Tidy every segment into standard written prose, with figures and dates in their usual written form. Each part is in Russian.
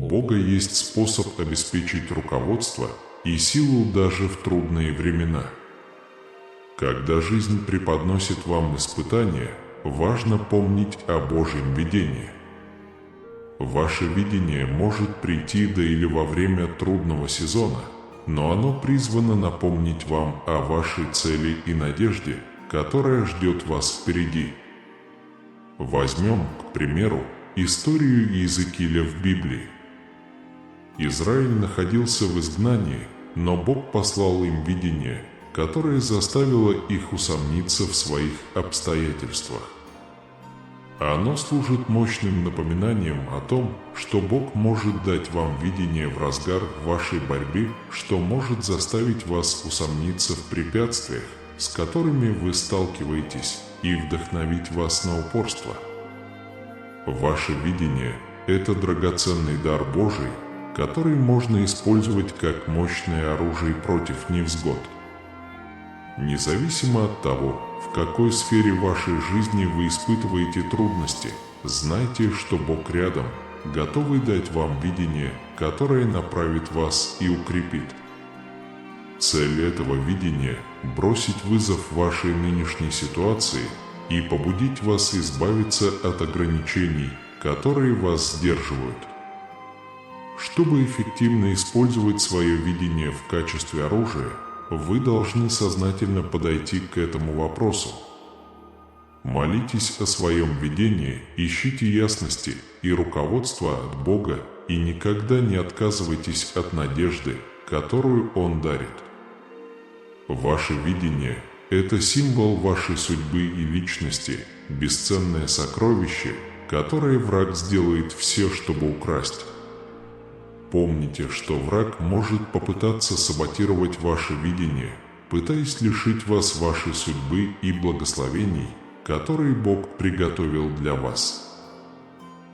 Бога есть способ обеспечить руководство и силу даже в трудные времена. Когда жизнь преподносит вам испытания, важно помнить о Божьем видении. Ваше видение может прийти да или во время трудного сезона, но оно призвано напомнить вам о вашей цели и надежде, которая ждет вас впереди. Возьмем, к примеру, историю Иезекииля в Библии. Израиль находился в изгнании, но Бог послал им видение, которое заставило их усомниться в своих обстоятельствах. Оно служит мощным напоминанием о том, что Бог может дать вам видение в разгар вашей борьбы, что может заставить вас усомниться в препятствиях, с которыми вы сталкиваетесь, и вдохновить вас на упорство. Ваше видение – это драгоценный дар Божий, который можно использовать как мощное оружие против невзгод. Независимо от того, в какой сфере вашей жизни вы испытываете трудности, знайте, что Бог рядом, готовый дать вам видение, которое направит вас и укрепит. Цель этого видения – бросить вызов вашей нынешней ситуации и побудить вас избавиться от ограничений, которые вас сдерживают. Чтобы эффективно использовать свое видение в качестве оружия, вы должны сознательно подойти к этому вопросу. Молитесь о своем видении, ищите ясности и руководства от Бога и никогда не отказывайтесь от надежды, которую Он дарит. Ваше видение – это символ вашей судьбы и личности, бесценное сокровище, которое враг сделает все, чтобы украсть. Помните, что враг может попытаться саботировать ваше видение, пытаясь лишить вас вашей судьбы и благословений, которые Бог приготовил для вас.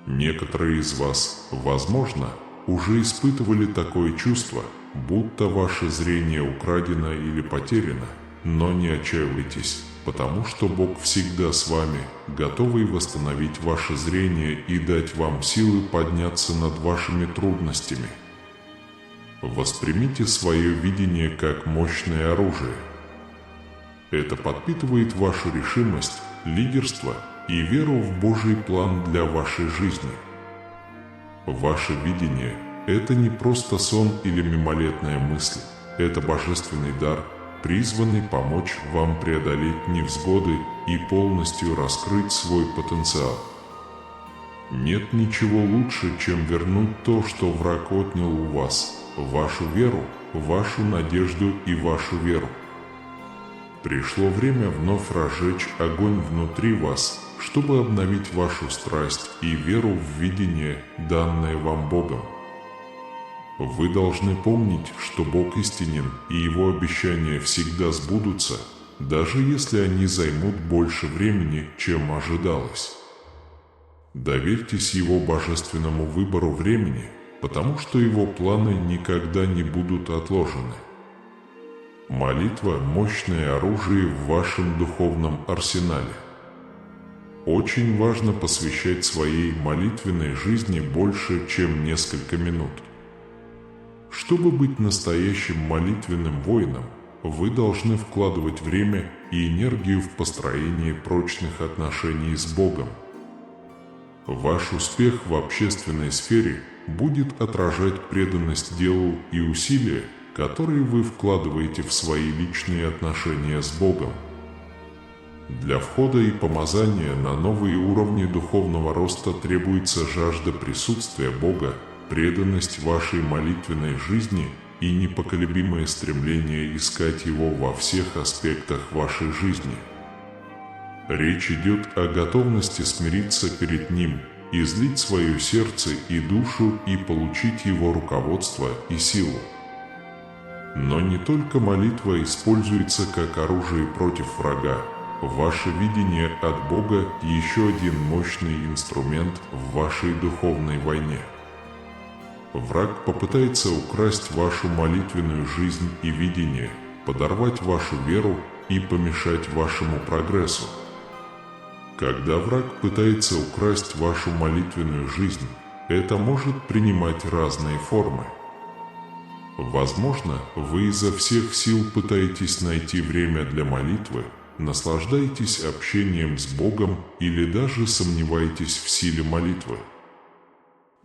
Некоторые из вас, возможно, уже испытывали такое чувство, будто ваше зрение украдено или потеряно, но не отчаивайтесь, потому что Бог всегда с вами, готовый восстановить ваше зрение и дать вам силы подняться над вашими трудностями. Воспримите свое видение как мощное оружие. Это подпитывает вашу решимость, лидерство и веру в Божий план для вашей жизни. Ваше видение – это не просто сон или мимолетная мысль, это божественный дар, призванный помочь вам преодолеть невзгоды и полностью раскрыть свой потенциал. Нет ничего лучше, чем вернуть то, что враг отнял у вас, вашу веру, вашу надежду и вашу веру. Пришло время вновь разжечь огонь внутри вас, чтобы обновить вашу страсть и веру в видение, данное вам Богом. Вы должны помнить, что Бог истинен и Его обещания всегда сбудутся, даже если они займут больше времени, чем ожидалось. Доверьтесь Его божественному выбору времени, потому что Его планы никогда не будут отложены. Молитва – мощное оружие в вашем духовном арсенале. Очень важно посвящать своей молитвенной жизни больше, чем несколько минут. Чтобы быть настоящим молитвенным воином, вы должны вкладывать время и энергию в построение прочных отношений с Богом. Ваш успех в общественной сфере будет отражать преданность делу и усилия, которые вы вкладываете в свои личные отношения с Богом. Для входа и помазания на новые уровни духовного роста требуется жажда присутствия Бога, преданность вашей молитвенной жизни и непоколебимое стремление искать Его во всех аспектах вашей жизни. Речь идет о готовности смириться перед Ним, излить свое сердце и душу и получить Его руководство и силу. Но не только молитва используется как оружие против врага. Ваше видение от Бога – еще один мощный инструмент в вашей духовной войне. Враг попытается украсть вашу молитвенную жизнь и видение, подорвать вашу веру и помешать вашему прогрессу. Когда враг пытается украсть вашу молитвенную жизнь, это может принимать разные формы. Возможно, вы изо всех сил пытаетесь найти время для молитвы, наслаждаетесь общением с Богом или даже сомневаетесь в силе молитвы.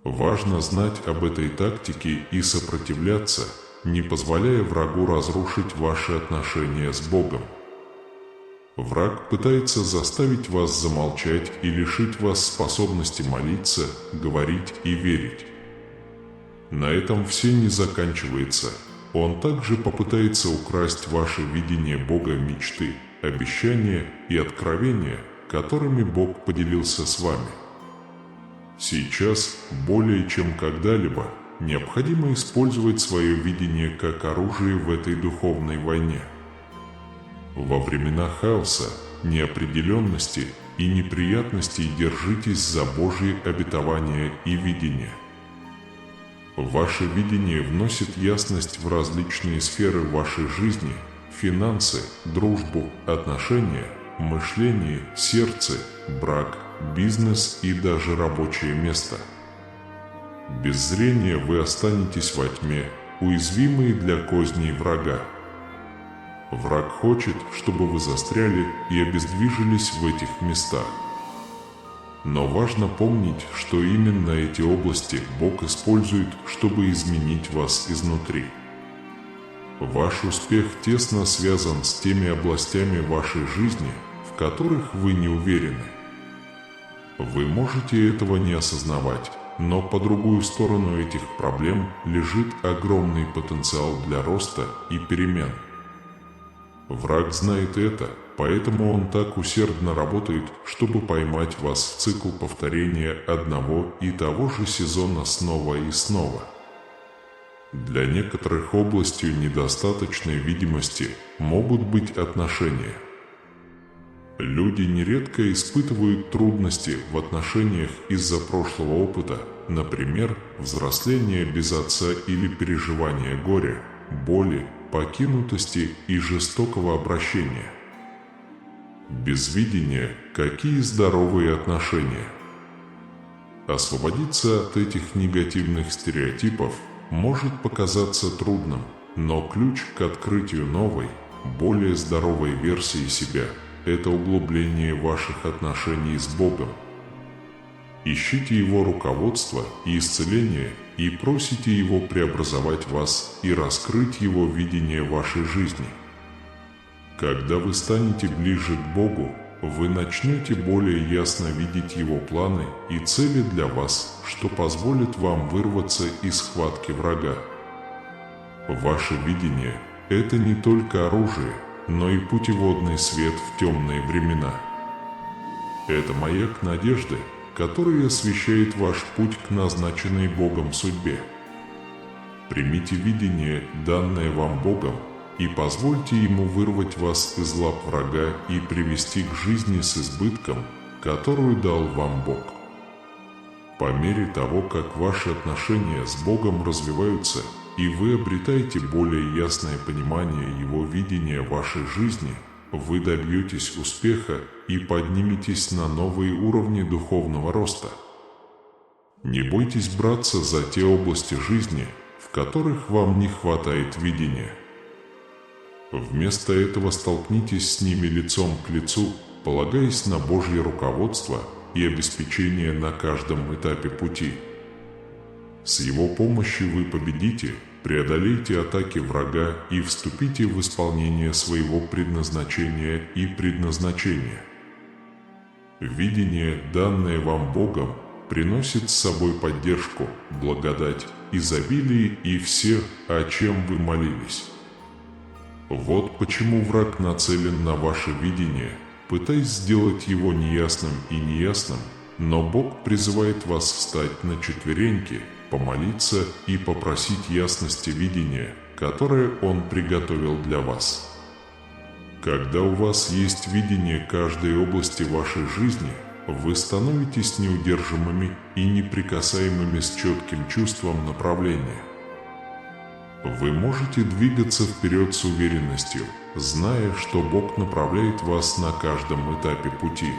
Важно знать об этой тактике и сопротивляться, не позволяя врагу разрушить ваши отношения с Богом. Враг пытается заставить вас замолчать и лишить вас способности молиться, говорить и верить. На этом все не заканчивается. Он также попытается украсть ваше видение Бога, мечты, обещания и откровения, которыми Бог поделился с вами. Сейчас, более чем когда-либо, необходимо использовать свое видение как оружие в этой духовной войне. Во времена хаоса, неопределенности и неприятностей держитесь за Божьи обетования и видения. Ваше видение вносит ясность в различные сферы вашей жизни: финансы, дружбу, отношения, мышление, сердце, брак, бизнес и даже рабочее место. Без зрения вы останетесь во тьме, уязвимые для козней врага. Враг хочет, чтобы вы застряли и обездвижились в этих местах. Но важно помнить, что именно эти области Бог использует, чтобы изменить вас изнутри. Ваш успех тесно связан с теми областями вашей жизни, в которых вы не уверены. Вы можете этого не осознавать, но по другую сторону этих проблем лежит огромный потенциал для роста и перемен. Враг знает это, поэтому он так усердно работает, чтобы поймать вас в цикл повторения одного и того же сезона снова и снова. Для некоторых областью недостаточной видимости могут быть отношения. Люди нередко испытывают трудности в отношениях из-за прошлого опыта, например, взросления без отца или переживания горя, боли, покинутости и жестокого обращения. Без видения, какие здоровые отношения? Освободиться от этих негативных стереотипов может показаться трудным, но ключ к открытию новой, более здоровой версии себя – это углубление ваших отношений с Богом. Ищите Его руководство и исцеление и просите Его преобразовать вас и раскрыть Его видение вашей жизни. Когда вы станете ближе к Богу, вы начнете более ясно видеть Его планы и цели для вас, что позволит вам вырваться из схватки врага. Ваше видение – это не только оружие, но и путеводный свет в темные времена. Это маяк надежды, который освещает ваш путь к назначенной Богом судьбе. Примите видение, данное вам Богом, и позвольте Ему вырвать вас из лап врага и привести к жизни с избытком, которую дал вам Бог. По мере того, как ваши отношения с Богом развиваются, и вы обретаете более ясное понимание Его видения вашей жизни, вы добьетесь успеха и подниметесь на новые уровни духовного роста. Не бойтесь браться за те области жизни, в которых вам не хватает видения. Вместо этого столкнитесь с ними лицом к лицу, полагаясь на Божье руководство и обеспечение на каждом этапе пути. С Его помощью вы победите, преодолейте атаки врага и вступите в исполнение своего предназначения и предназначения. Видение, данное вам Богом, приносит с собой поддержку, благодать, изобилие и все, о чем вы молились. Вот почему враг нацелен на ваше видение, пытаясь сделать его неясным и неясным, но Бог призывает вас встать на четвереньки, помолиться и попросить ясности видения, которое Он приготовил для вас. Когда у вас есть видение каждой области вашей жизни, вы становитесь неудержимыми и неприкасаемыми с четким чувством направления. Вы можете двигаться вперед с уверенностью, зная, что Бог направляет вас на каждом этапе пути.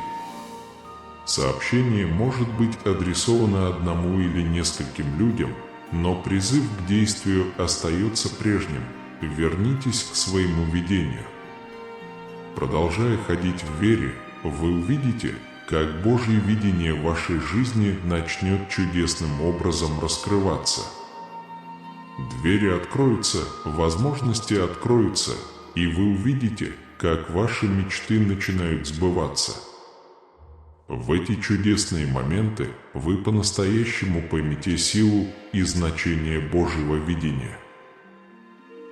Сообщение может быть адресовано одному или нескольким людям, но призыв к действию остается прежним. Вернитесь к своему видению. Продолжая ходить в вере, вы увидите, как Божье видение вашей жизни начнет чудесным образом раскрываться. Двери откроются, возможности откроются, и вы увидите, как ваши мечты начинают сбываться. В эти чудесные моменты вы по-настоящему поймете силу и значение Божьего видения.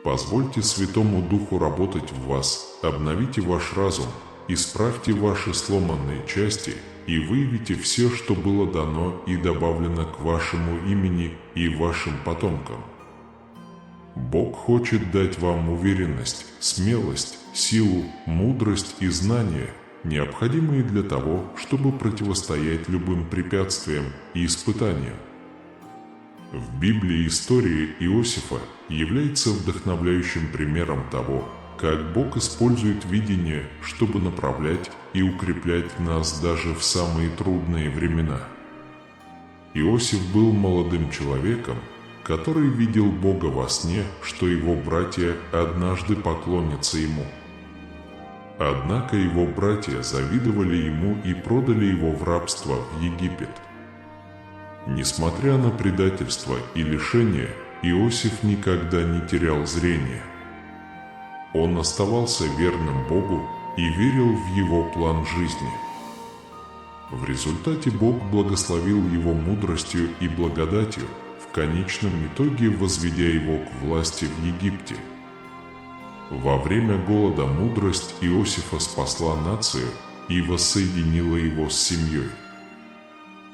Позвольте Святому Духу работать в вас, обновите ваш разум, исправьте ваши сломанные части и выявите все, что было дано и добавлено к вашему имени и вашим потомкам. Бог хочет дать вам уверенность, смелость, силу, мудрость и знания, необходимые для того, чтобы противостоять любым препятствиям и испытаниям. В Библии история Иосифа является вдохновляющим примером того, как Бог использует видение, чтобы направлять и укреплять нас даже в самые трудные времена. Иосиф был молодым человеком, который видел Бога во сне, что его братья однажды поклонятся ему. Однако его братья завидовали ему и продали его в рабство в Египет. Несмотря на предательство и лишение, Иосиф никогда не терял зрения. Он оставался верным Богу и верил в его план жизни. В результате Бог благословил его мудростью и благодатью, в конечном итоге возведя его к власти в Египте. Во время голода мудрость Иосифа спасла нацию и воссоединила его с семьей.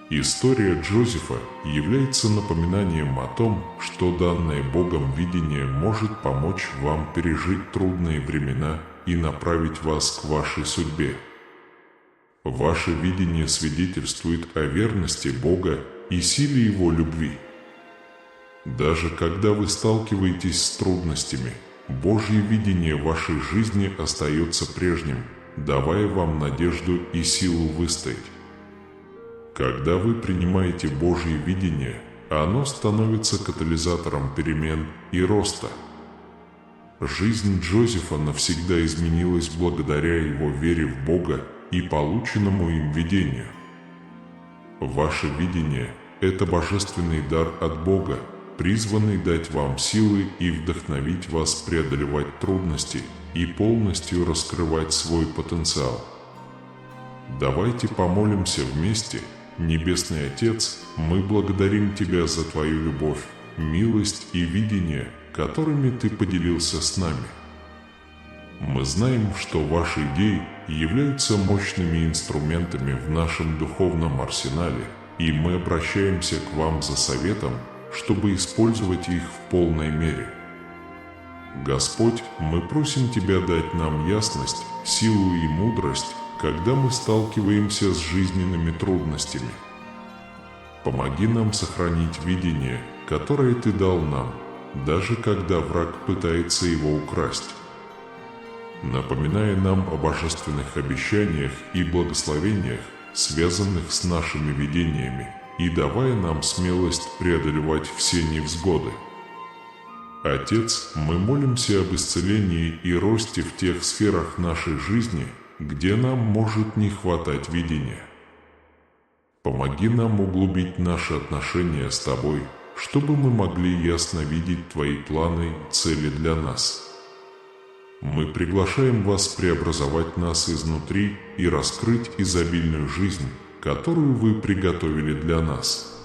История Джозефа является напоминанием о том, что данное Богом видение может помочь вам пережить трудные времена и направить вас к вашей судьбе. Ваше видение свидетельствует о верности Бога и силе Его любви. Даже когда вы сталкиваетесь с трудностями, Божье видение вашей жизни остается прежним, давая вам надежду и силу выстоять. Когда вы принимаете Божье видение, оно становится катализатором перемен и роста. Жизнь Джозефа навсегда изменилась благодаря его вере в Бога и полученному им видению. Ваше видение – это божественный дар от Бога, призванный дать вам силы и вдохновить вас преодолевать трудности и полностью раскрывать свой потенциал. Давайте помолимся вместе. Небесный Отец, мы благодарим Тебя за Твою любовь, милость и видение, которыми Ты поделился с нами. Мы знаем, что ваши идеи являются мощными инструментами в нашем духовном арсенале, и мы обращаемся к Вам за советом, чтобы использовать их в полной мере. Господь, мы просим Тебя дать нам ясность, силу и мудрость, когда мы сталкиваемся с жизненными трудностями. Помоги нам сохранить видение, которое Ты дал нам, даже когда враг пытается его украсть. Напоминая нам о божественных обещаниях и благословениях, связанных с нашими видениями, и давая нам смелость преодолевать все невзгоды. Отец, мы молимся об исцелении и росте в тех сферах нашей жизни, где нам может не хватать видения. Помоги нам углубить наши отношения с Тобой, чтобы мы могли ясно видеть Твои планы и цели для нас. Мы приглашаем Вас преобразовать нас изнутри и раскрыть изобильную жизнь, которую Вы приготовили для нас.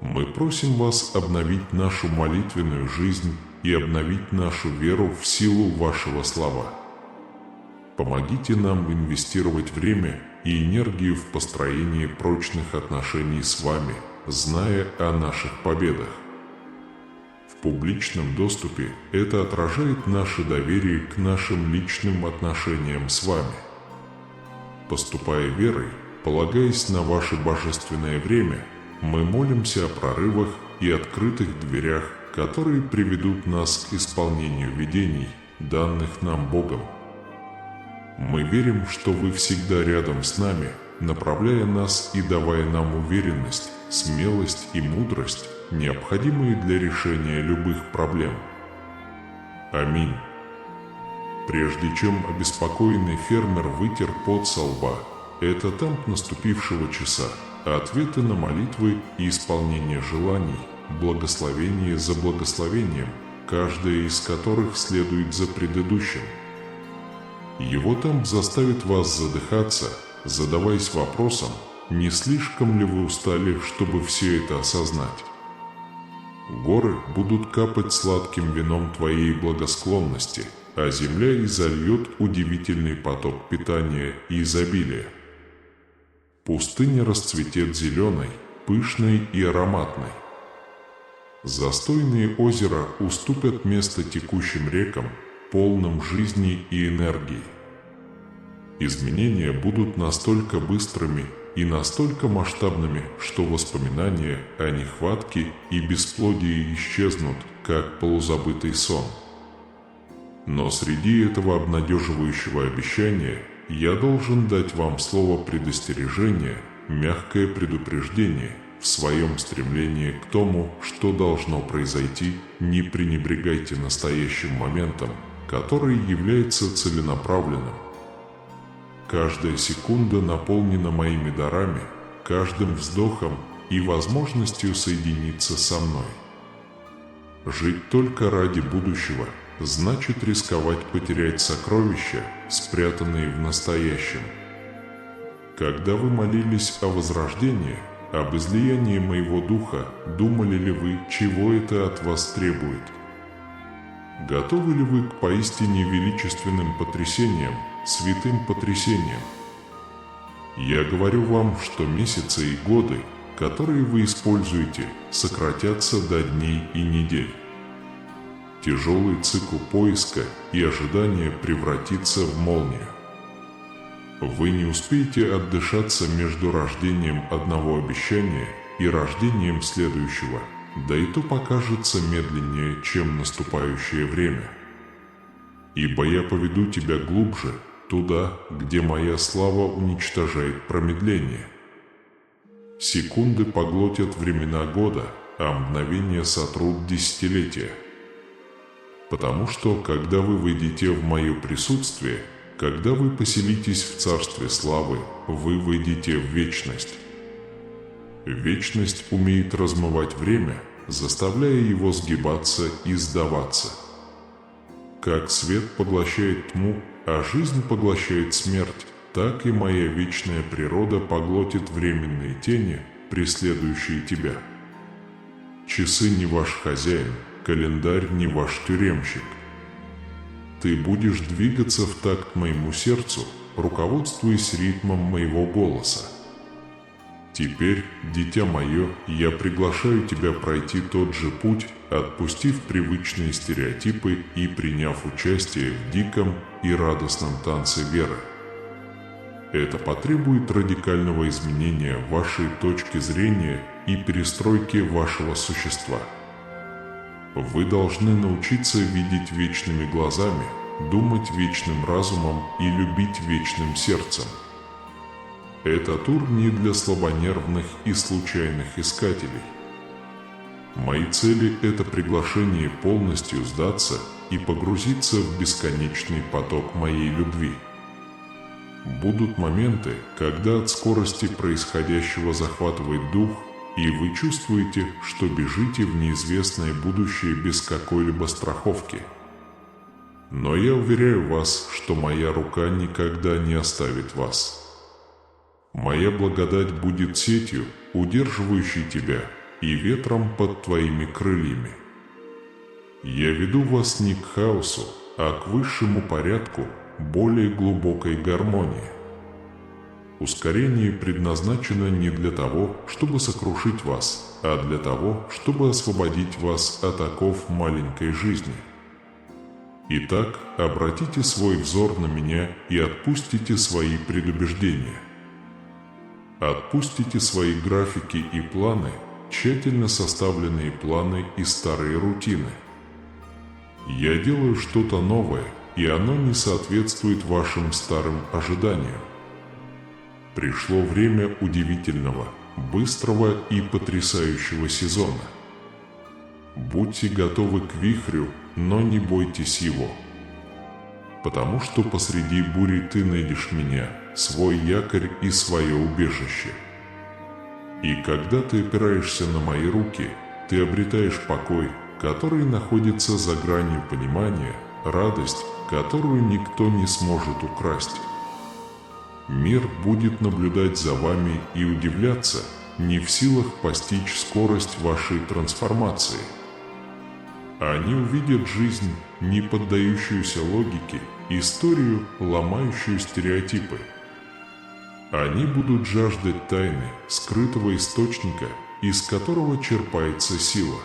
Мы просим Вас обновить нашу молитвенную жизнь и обновить нашу веру в силу Вашего слова. Помогите нам инвестировать время и энергию в построение прочных отношений с Вами, зная о наших победах. В публичном доступе это отражает наше доверие к нашим личным отношениям с Вами. Поступая верой, полагаясь на Ваше божественное время, мы молимся о прорывах и открытых дверях, которые приведут нас к исполнению видений, данных нам Богом. Мы верим, что Вы всегда рядом с нами, направляя нас и давая нам уверенность, смелость и мудрость, необходимые для решения любых проблем. Аминь. Прежде чем обеспокоенный фермер вытер пот со лба, это темп наступившего часа, ответы на молитвы и исполнение желаний, благословение за благословением, каждое из которых следует за предыдущим. Его темп заставит вас задыхаться, задаваясь вопросом, не слишком ли вы устали, чтобы все это осознать. Горы будут капать сладким вином твоей благосклонности, а земля изольет удивительный поток питания и изобилия. Пустыня расцветет зеленой, пышной и ароматной. Застойные озера уступят место текущим рекам, полным жизни и энергии. Изменения будут настолько быстрыми и настолько масштабными, что воспоминания о нехватке и бесплодии исчезнут, как полузабытый сон. Но среди этого обнадеживающего обещания я должен дать вам слово предостережения, мягкое предупреждение. В своем стремлении к тому, что должно произойти, не пренебрегайте настоящим моментом, который является целенаправленным. Каждая секунда наполнена моими дарами, каждым вздохом и возможностью соединиться со мной. Жить только ради будущего значит рисковать потерять сокровища, спрятанные в настоящем. Когда вы молились о возрождении, об излиянии моего духа, думали ли вы, чего это от вас требует? Готовы ли вы к поистине величественным потрясениям, святым потрясениям? Я говорю вам, что месяцы и годы, которые вы используете, сократятся до дней и недель. Тяжелый цикл поиска и ожидания превратится в молнию. Вы не успеете отдышаться между рождением одного обещания и рождением следующего, да и то покажется медленнее, чем наступающее время. Ибо я поведу тебя глубже, туда, где моя слава уничтожает промедление. Секунды поглотят времена года, а мгновения сотрут десятилетия. Потому что, когда вы войдете в мое присутствие, когда вы поселитесь в царстве славы, вы войдете в вечность. Вечность умеет размывать время, заставляя его сгибаться и сдаваться. Как свет поглощает тьму, а жизнь поглощает смерть, так и моя вечная природа поглотит временные тени, преследующие тебя. Часы не ваш хозяин, календарь не ваш тюремщик. Ты будешь двигаться в такт моему сердцу, руководствуясь ритмом моего голоса. Теперь, дитя мое, я приглашаю тебя пройти тот же путь, отпустив привычные стереотипы и приняв участие в диком и радостном танце веры. Это потребует радикального изменения вашей точки зрения и перестройки вашего существа. Вы должны научиться видеть вечными глазами, думать вечным разумом и любить вечным сердцем. Этот тур не для слабонервных и случайных искателей. Мои цели – это приглашение полностью сдаться и погрузиться в бесконечный поток моей любви. Будут моменты, когда от скорости происходящего захватывает дух, и вы чувствуете, что бежите в неизвестное будущее без какой-либо страховки. Но я уверяю вас, что моя рука никогда не оставит вас. Моя благодать будет сетью, удерживающей тебя, и ветром под твоими крыльями. Я веду вас не к хаосу, а к высшему порядку, более глубокой гармонии. Ускорение предназначено не для того, чтобы сокрушить вас, а для того, чтобы освободить вас от оков маленькой жизни. Итак, обратите свой взор на меня и отпустите свои предубеждения. Отпустите свои графики и планы, тщательно составленные планы и старые рутины. Я делаю что-то новое, и оно не соответствует вашим старым ожиданиям. Пришло время удивительного, быстрого и потрясающего сезона. Будьте готовы к вихрю, но не бойтесь его. Потому что посреди бури ты найдешь меня, свой якорь и свое убежище. И когда ты опираешься на мои руки, ты обретаешь покой, который находится за гранью понимания, радость, которую никто не сможет украсть. Мир будет наблюдать за вами и удивляться, не в силах постичь скорость вашей трансформации. Они увидят жизнь, не поддающуюся логике, историю, ломающую стереотипы. Они будут жаждать тайны, скрытого источника, из которого черпается сила.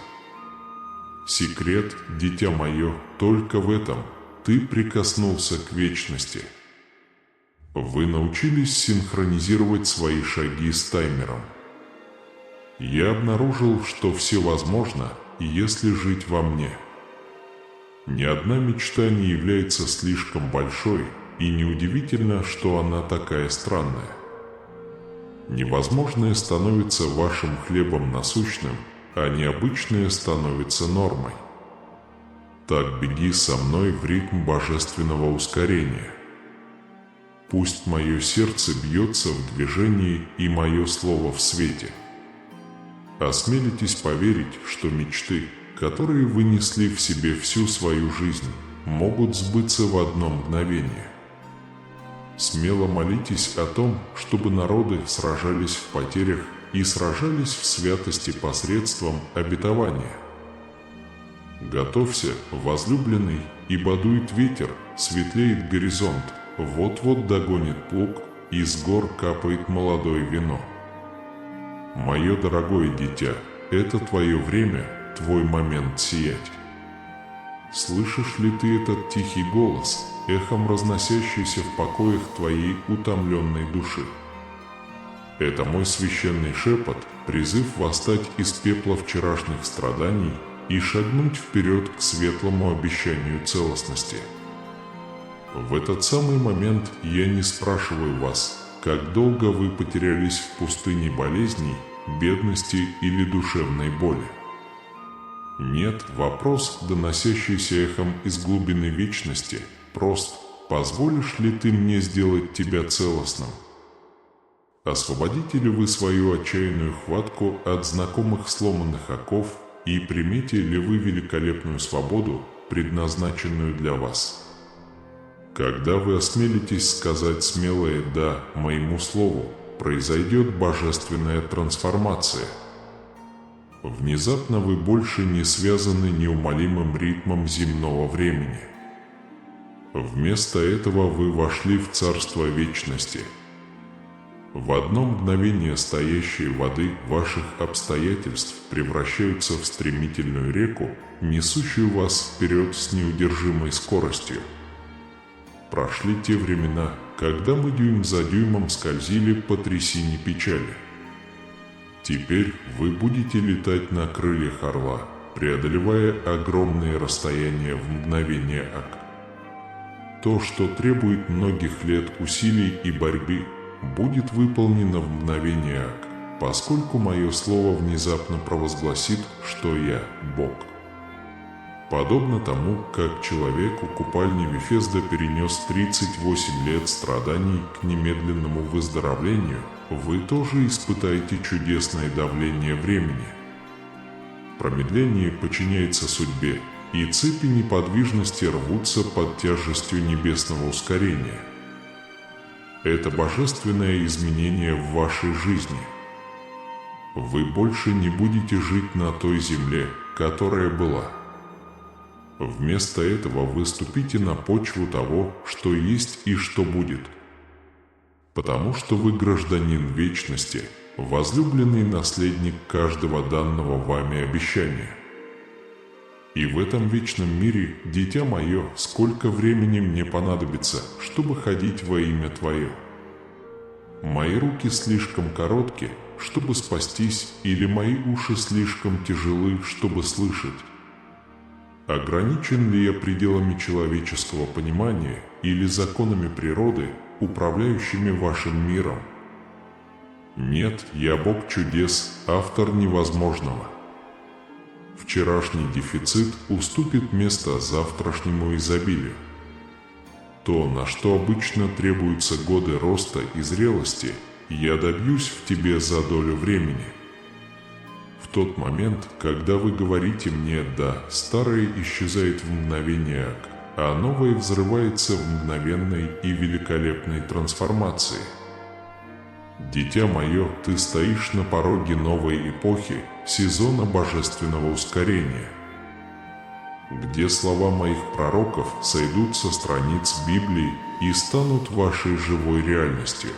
Секрет, дитя мое, только в этом: ты прикоснулся к вечности. Вы научились синхронизировать свои шаги с таймером. Я обнаружил, что все возможно, если жить во мне. Ни одна мечта не является слишком большой, и неудивительно, что она такая странная. Невозможное становится вашим хлебом насущным, а необычное становится нормой. Так беги со мной в ритм божественного ускорения. Пусть мое сердце бьется в движении и мое слово в свете. Осмелитесь поверить, что мечты, которые вы несли в себе всю свою жизнь, могут сбыться в одно мгновение. Смело молитесь о том, чтобы народы сражались в потерях и сражались в святости посредством обетования. Готовься, возлюбленный, ибо дует ветер, светлеет горизонт, вот-вот догонит плуг, и с гор капает молодое вино. Мое дорогое дитя, это твое время, твой момент сиять. Слышишь ли ты этот тихий голос, эхом разносящийся в покоях твоей утомленной души? Это мой священный шепот, призыв восстать из пепла вчерашних страданий и шагнуть вперед к светлому обещанию целостности. В этот самый момент я не спрашиваю вас, как долго вы потерялись в пустыне болезней, бедности или душевной боли. Нет, вопрос, доносящийся эхом из глубины вечности, прост: позволишь ли ты мне сделать тебя целостным? Освободите ли вы свою отчаянную хватку от знакомых сломанных оков и примете ли вы великолепную свободу, предназначенную для вас? Когда вы осмелитесь сказать смелое «да» моему слову, произойдет божественная трансформация. Внезапно вы больше не связаны неумолимым ритмом земного времени. Вместо этого вы вошли в царство вечности. В одно мгновение стоящие воды ваших обстоятельств превращаются в стремительную реку, несущую вас вперед с неудержимой скоростью. Прошли те времена, когда мы дюйм за дюймом скользили по трясине печали. Теперь вы будете летать на крыльях орла, преодолевая огромные расстояния в мгновение ока. То, что требует многих лет усилий и борьбы, будет выполнено в мгновение ока, поскольку мое слово внезапно провозгласит, что я Бог. Подобно тому, как человек у купальни Вифезда перенес 38 лет страданий к немедленному выздоровлению, вы тоже испытаете чудесное давление времени. Промедление подчиняется судьбе, и цепи неподвижности рвутся под тяжестью небесного ускорения. Это божественное изменение в вашей жизни. Вы больше не будете жить на той земле, которая была. Вместо этого вы ступите на почву того, что есть и что будет. Потому что вы гражданин вечности, возлюбленный наследник каждого данного вами обещания. И в этом вечном мире, дитя мое, сколько времени мне понадобится, чтобы ходить во имя Твое? Мои руки слишком короткие, чтобы спастись, или мои уши слишком тяжелы, чтобы слышать? Ограничен ли я пределами человеческого понимания или законами природы, управляющими вашим миром? Нет, я Бог чудес, автор невозможного. Вчерашний дефицит уступит место завтрашнему изобилию. То, на что обычно требуются годы роста и зрелости, я добьюсь в тебе за долю времени. В тот момент, когда вы говорите мне «да», старое исчезает в мгновение ока, а новое взрывается в мгновенной и великолепной трансформации. Дитя мое, ты стоишь на пороге новой эпохи, сезона божественного ускорения, где слова моих пророков сойдут со страниц Библии и станут вашей живой реальностью.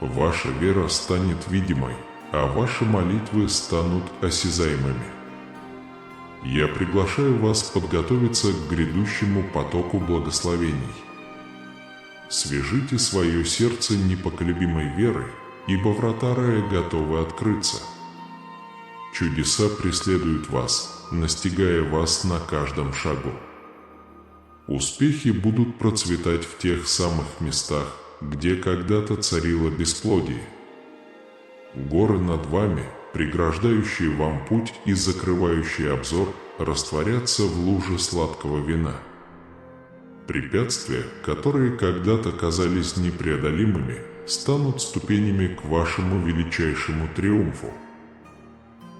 Ваша вера станет видимой, а ваши молитвы станут осязаемыми. Я приглашаю вас подготовиться к грядущему потоку благословений. Свяжите свое сердце непоколебимой верой, ибо врата рая готовы открыться. Чудеса преследуют вас, настигая вас на каждом шагу. Успехи будут процветать в тех самых местах, где когда-то царило бесплодие. Горы над вами, преграждающие вам путь и закрывающие обзор, растворятся в луже сладкого вина. Препятствия, которые когда-то казались непреодолимыми, станут ступенями к вашему величайшему триумфу.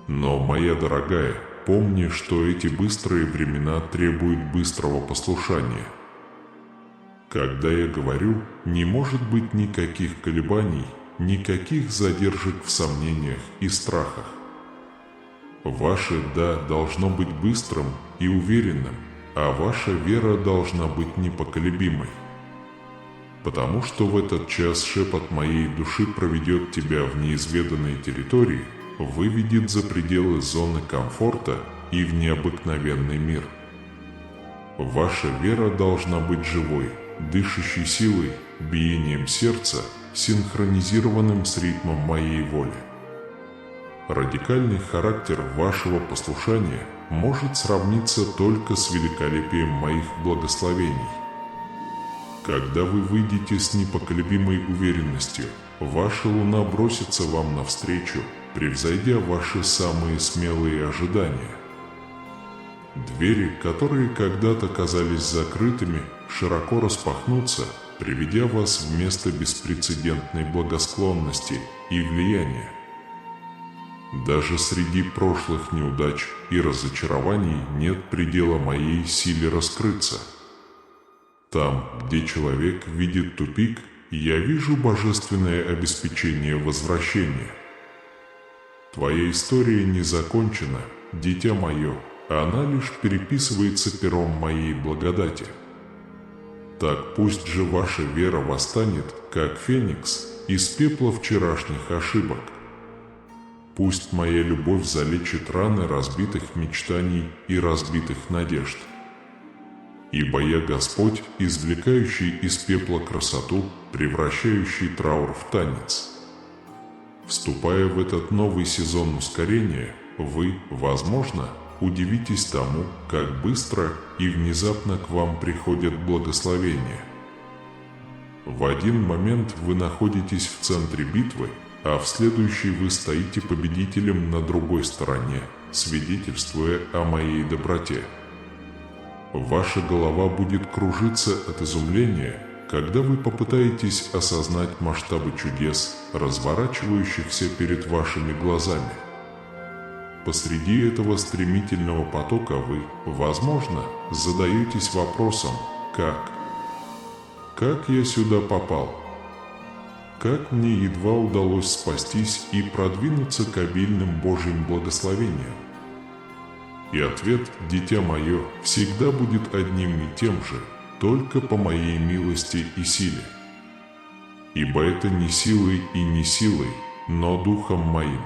Но, моя дорогая, помни, что эти быстрые времена требуют быстрого послушания. Когда я говорю, не может быть никаких колебаний, никаких задержек в сомнениях и страхах. Ваше «да» должно быть быстрым и уверенным, а ваша вера должна быть непоколебимой. Потому что в этот час шепот моей души проведет тебя в неизведанные территории, выведет за пределы зоны комфорта и в необыкновенный мир. Ваша вера должна быть живой, дышащей силой, биением сердца, синхронизированным с ритмом моей воли. Радикальный характер вашего послушания может сравниться только с великолепием моих благословений. Когда вы выйдете с непоколебимой уверенностью, ваша луна бросится вам навстречу, превзойдя ваши самые смелые ожидания. Двери, которые когда-то казались закрытыми, широко распахнутся, приведя вас в место беспрецедентной благосклонности и влияния. Даже среди прошлых неудач и разочарований нет предела моей силе раскрыться. Там, где человек видит тупик, я вижу божественное обеспечение возвращения. Твоя история не закончена, дитя мое, она лишь переписывается пером моей благодати. Так пусть же ваша вера восстанет, как феникс, из пепла вчерашних ошибок. Пусть моя любовь залечит раны разбитых мечтаний и разбитых надежд. Ибо я Господь, извлекающий из пепла красоту, превращающий траур в танец. Вступая в этот новый сезон ускорения, вы, возможно, удивитесь тому, как быстро и внезапно к вам приходят благословения. В один момент вы находитесь в центре битвы, а в следующий вы стоите победителем на другой стороне, свидетельствуя о моей доброте. Ваша голова будет кружиться от изумления, когда вы попытаетесь осознать масштабы чудес, разворачивающихся перед вашими глазами. Посреди этого стремительного потока вы, возможно, задаетесь вопросом «Как? Как я сюда попал? Как мне едва удалось спастись и продвинуться к обильным Божьим благословениям?» И ответ, дитя мое, всегда будет одним и тем же, только по моей милости и силе. Ибо это не силой и не силой, но духом моим.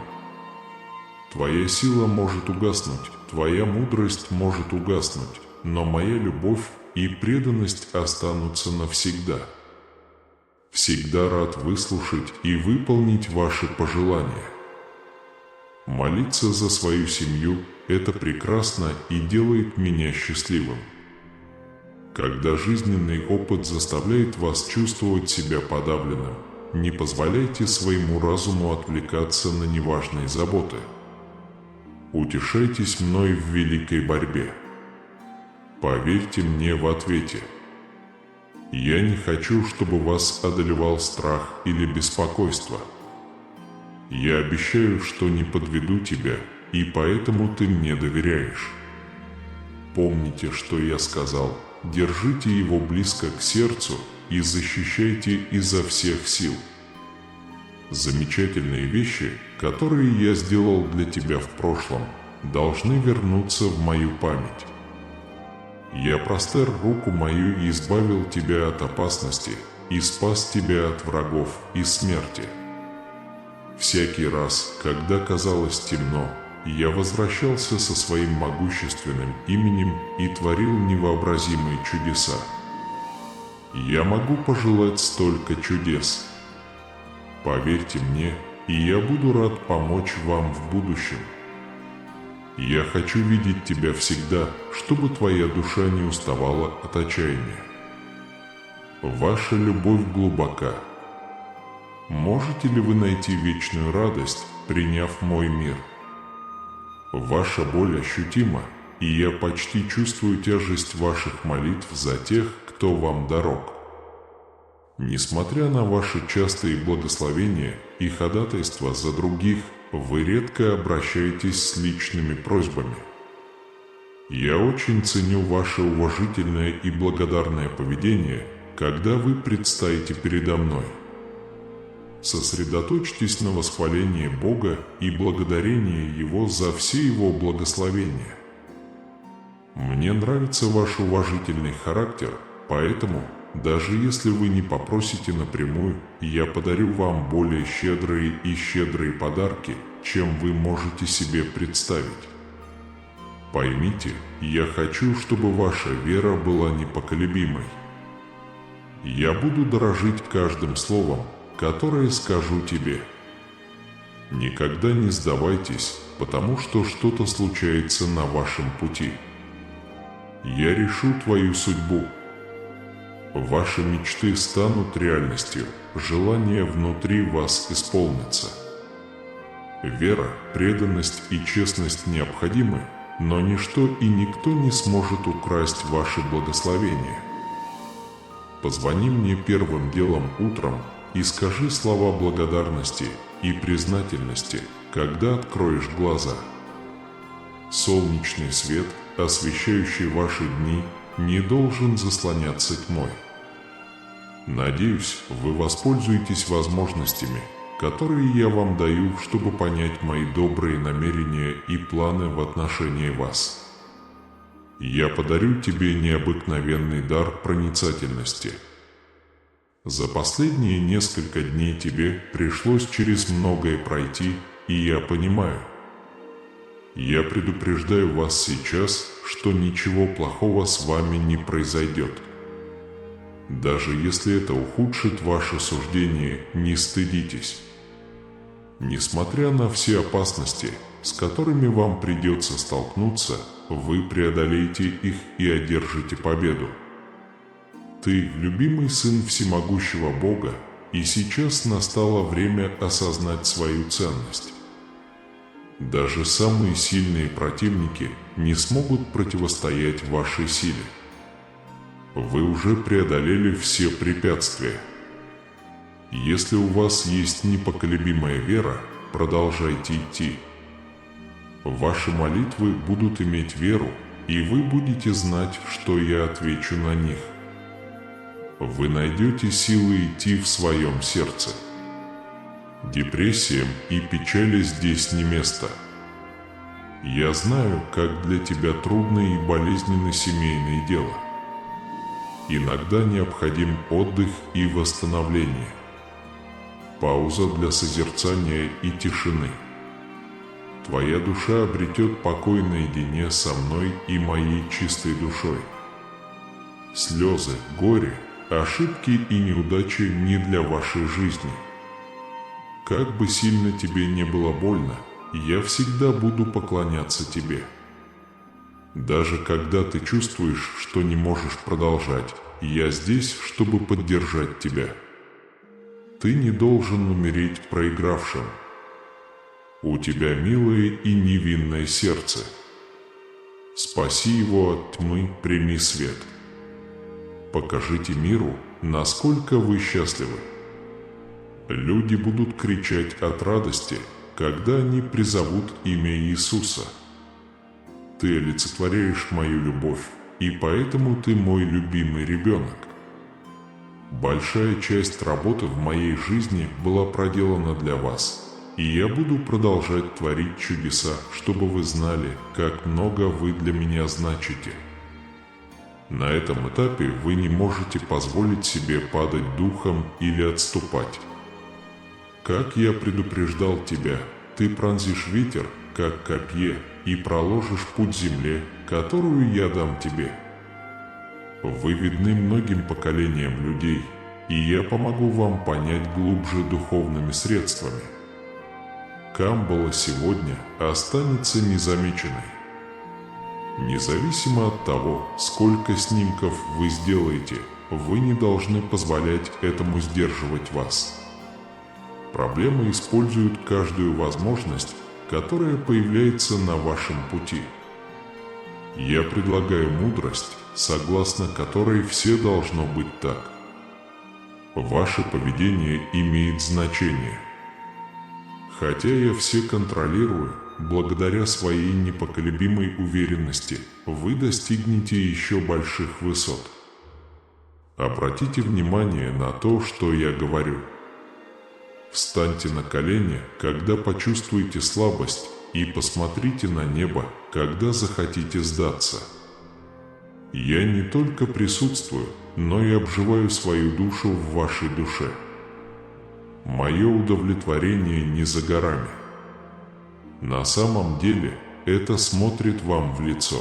Твоя сила может угаснуть, твоя мудрость может угаснуть, но моя любовь и преданность останутся навсегда. Всегда рад выслушать и выполнить ваши пожелания. Молиться за свою семью – это прекрасно и делает меня счастливым. Когда жизненный опыт заставляет вас чувствовать себя подавленным, не позволяйте своему разуму отвлекаться на неважные заботы. Утешайтесь мной в великой борьбе. Поверьте мне в ответе. Я не хочу, чтобы вас одолевал страх или беспокойство. Я обещаю, что не подведу тебя, и поэтому ты мне доверяешь. Помните, что я сказал, держите его близко к сердцу и защищайте изо всех сил. Замечательные вещи, которые я сделал для тебя в прошлом, должны вернуться в мою память. Я простер руку мою и избавил тебя от опасности, и спас тебя от врагов и смерти. Всякий раз, когда казалось темно, я возвращался со своим могущественным именем и творил невообразимые чудеса. Я могу пожелать столько чудес. Поверьте мне, и я буду рад помочь вам в будущем. Я хочу видеть тебя всегда, чтобы твоя душа не уставала от отчаяния. Ваша любовь глубока. Можете ли вы найти вечную радость, приняв мой мир? Ваша боль ощутима, и я почти чувствую тяжесть ваших молитв за тех, кто вам дорог. Несмотря на ваши частые благословения и ходатайства за других, вы редко обращаетесь с личными просьбами. Я очень ценю ваше уважительное и благодарное поведение, когда вы предстанете передо мной. Сосредоточьтесь на восхвалении Бога и благодарении Его за все Его благословения. Мне нравится ваш уважительный характер, поэтому, даже если вы не попросите напрямую, я подарю вам более щедрые и щедрые подарки, чем вы можете себе представить. Поймите, я хочу, чтобы ваша вера была непоколебимой. Я буду дорожить каждым словом, которое скажу тебе. Никогда не сдавайтесь, потому что что-то случается на вашем пути. Я решу твою судьбу. Ваши мечты станут реальностью, желания внутри вас исполнятся. Вера, преданность и честность необходимы, но ничто и никто не сможет украсть ваши благословения. Позвони мне первым делом утром и скажи слова благодарности и признательности, когда откроешь глаза. Солнечный свет, освещающий ваши дни, не должен заслоняться тьмой. Надеюсь, вы воспользуетесь возможностями, которые я вам даю, чтобы понять мои добрые намерения и планы в отношении вас. Я подарю тебе необыкновенный дар проницательности. За последние несколько дней тебе пришлось через многое пройти, и я понимаю. Я предупреждаю вас сейчас, что ничего плохого с вами не произойдет. Даже если это ухудшит ваше суждение, не стыдитесь. Несмотря на все опасности, с которыми вам придется столкнуться, вы преодолеете их и одержите победу. Ты – любимый сын всемогущего Бога, и сейчас настало время осознать свою ценность. Даже самые сильные противники не смогут противостоять вашей силе. Вы уже преодолели все препятствия. Если у вас есть непоколебимая вера, продолжайте идти. Ваши молитвы будут иметь веру, и вы будете знать, что я отвечу на них. Вы найдете силы идти в своем сердце. Депрессиям и печали здесь не место. Я знаю, как для тебя трудно и болезненно семейное дело. Иногда необходим отдых и восстановление. Пауза для созерцания и тишины. Твоя душа обретет покой наедине со мной и моей чистой душой. Слезы, горе, ошибки и неудачи не для вашей жизни. Как бы сильно тебе не было больно, я всегда буду поклоняться тебе. Даже когда ты чувствуешь, что не можешь продолжать, я здесь, чтобы поддержать тебя. Ты не должен умереть проигравшим. У тебя милое и невинное сердце. Спаси его от тьмы, прими свет. Покажите миру, насколько вы счастливы. Люди будут кричать от радости, когда они призовут имя Иисуса. Ты олицетворяешь мою любовь, и поэтому ты мой любимый ребенок. Большая часть работы в моей жизни была проделана для вас, и я буду продолжать творить чудеса, чтобы вы знали, как много вы для меня значите. На этом этапе вы не можете позволить себе падать духом или отступать. Как я предупреждал тебя, ты пронзишь ветер, как копье, и проложишь путь земле, которую я дам тебе. Вы видны многим поколениям людей, и я помогу вам понять глубже духовными средствами. Камбала сегодня останется незамеченной. Независимо от того, сколько снимков вы сделаете, вы не должны позволять этому сдерживать вас. Проблемы используют каждую возможность, которая появляется на вашем пути. Я предлагаю мудрость, согласно которой все должно быть так. Ваше поведение имеет значение. Хотя я все контролирую, благодаря своей непоколебимой уверенности, вы достигнете еще больших высот. Обратите внимание на то, что я говорю. Встаньте на колени, когда почувствуете слабость, и посмотрите на небо, когда захотите сдаться. Я не только присутствую, но и обживаю свою душу в вашей душе. Мое удовлетворение не за горами. На самом деле, это смотрит вам в лицо.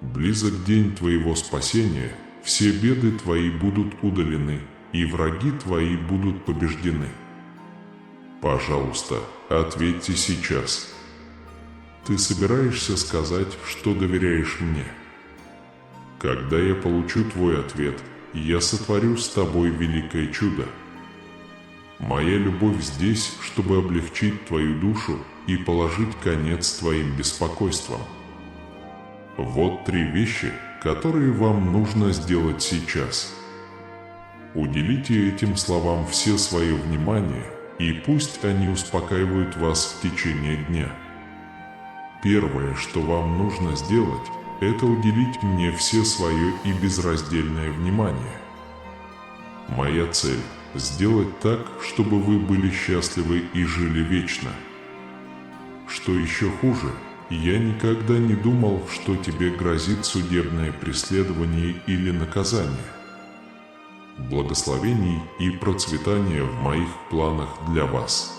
Близок день твоего спасения, все беды твои будут удалены, и враги твои будут побеждены. Пожалуйста, ответьте сейчас. Ты собираешься сказать, что доверяешь мне? Когда я получу твой ответ, я сотворю с тобой великое чудо. Моя любовь здесь, чтобы облегчить твою душу и положить конец твоим беспокойствам. Вот 3 вещи, которые вам нужно сделать сейчас. Уделите этим словам все свое внимание, и пусть они успокаивают вас в течение дня. Первое, что вам нужно сделать, это уделить мне все свое и безраздельное внимание. Моя цель – сделать так, чтобы вы были счастливы и жили вечно. Что еще хуже, я никогда не думал, что тебе грозит судебное преследование или наказание. Благословений и процветания в моих планах для вас.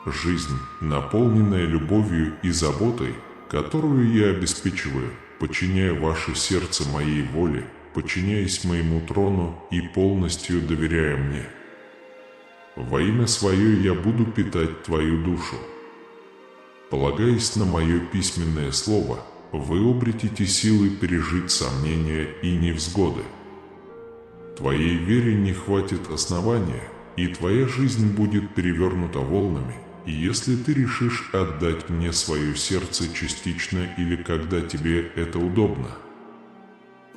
Жизнь, наполненная любовью и заботой, которую я обеспечиваю, подчиняя ваше сердце моей воле, подчиняясь моему трону и полностью доверяя мне. Во имя свое я буду питать твою душу. Полагаясь на мое письменное слово, вы обретете силы пережить сомнения и невзгоды. Твоей вере не хватит основания, и твоя жизнь будет перевернута волнами, если ты решишь отдать мне свое сердце частично или когда тебе это удобно.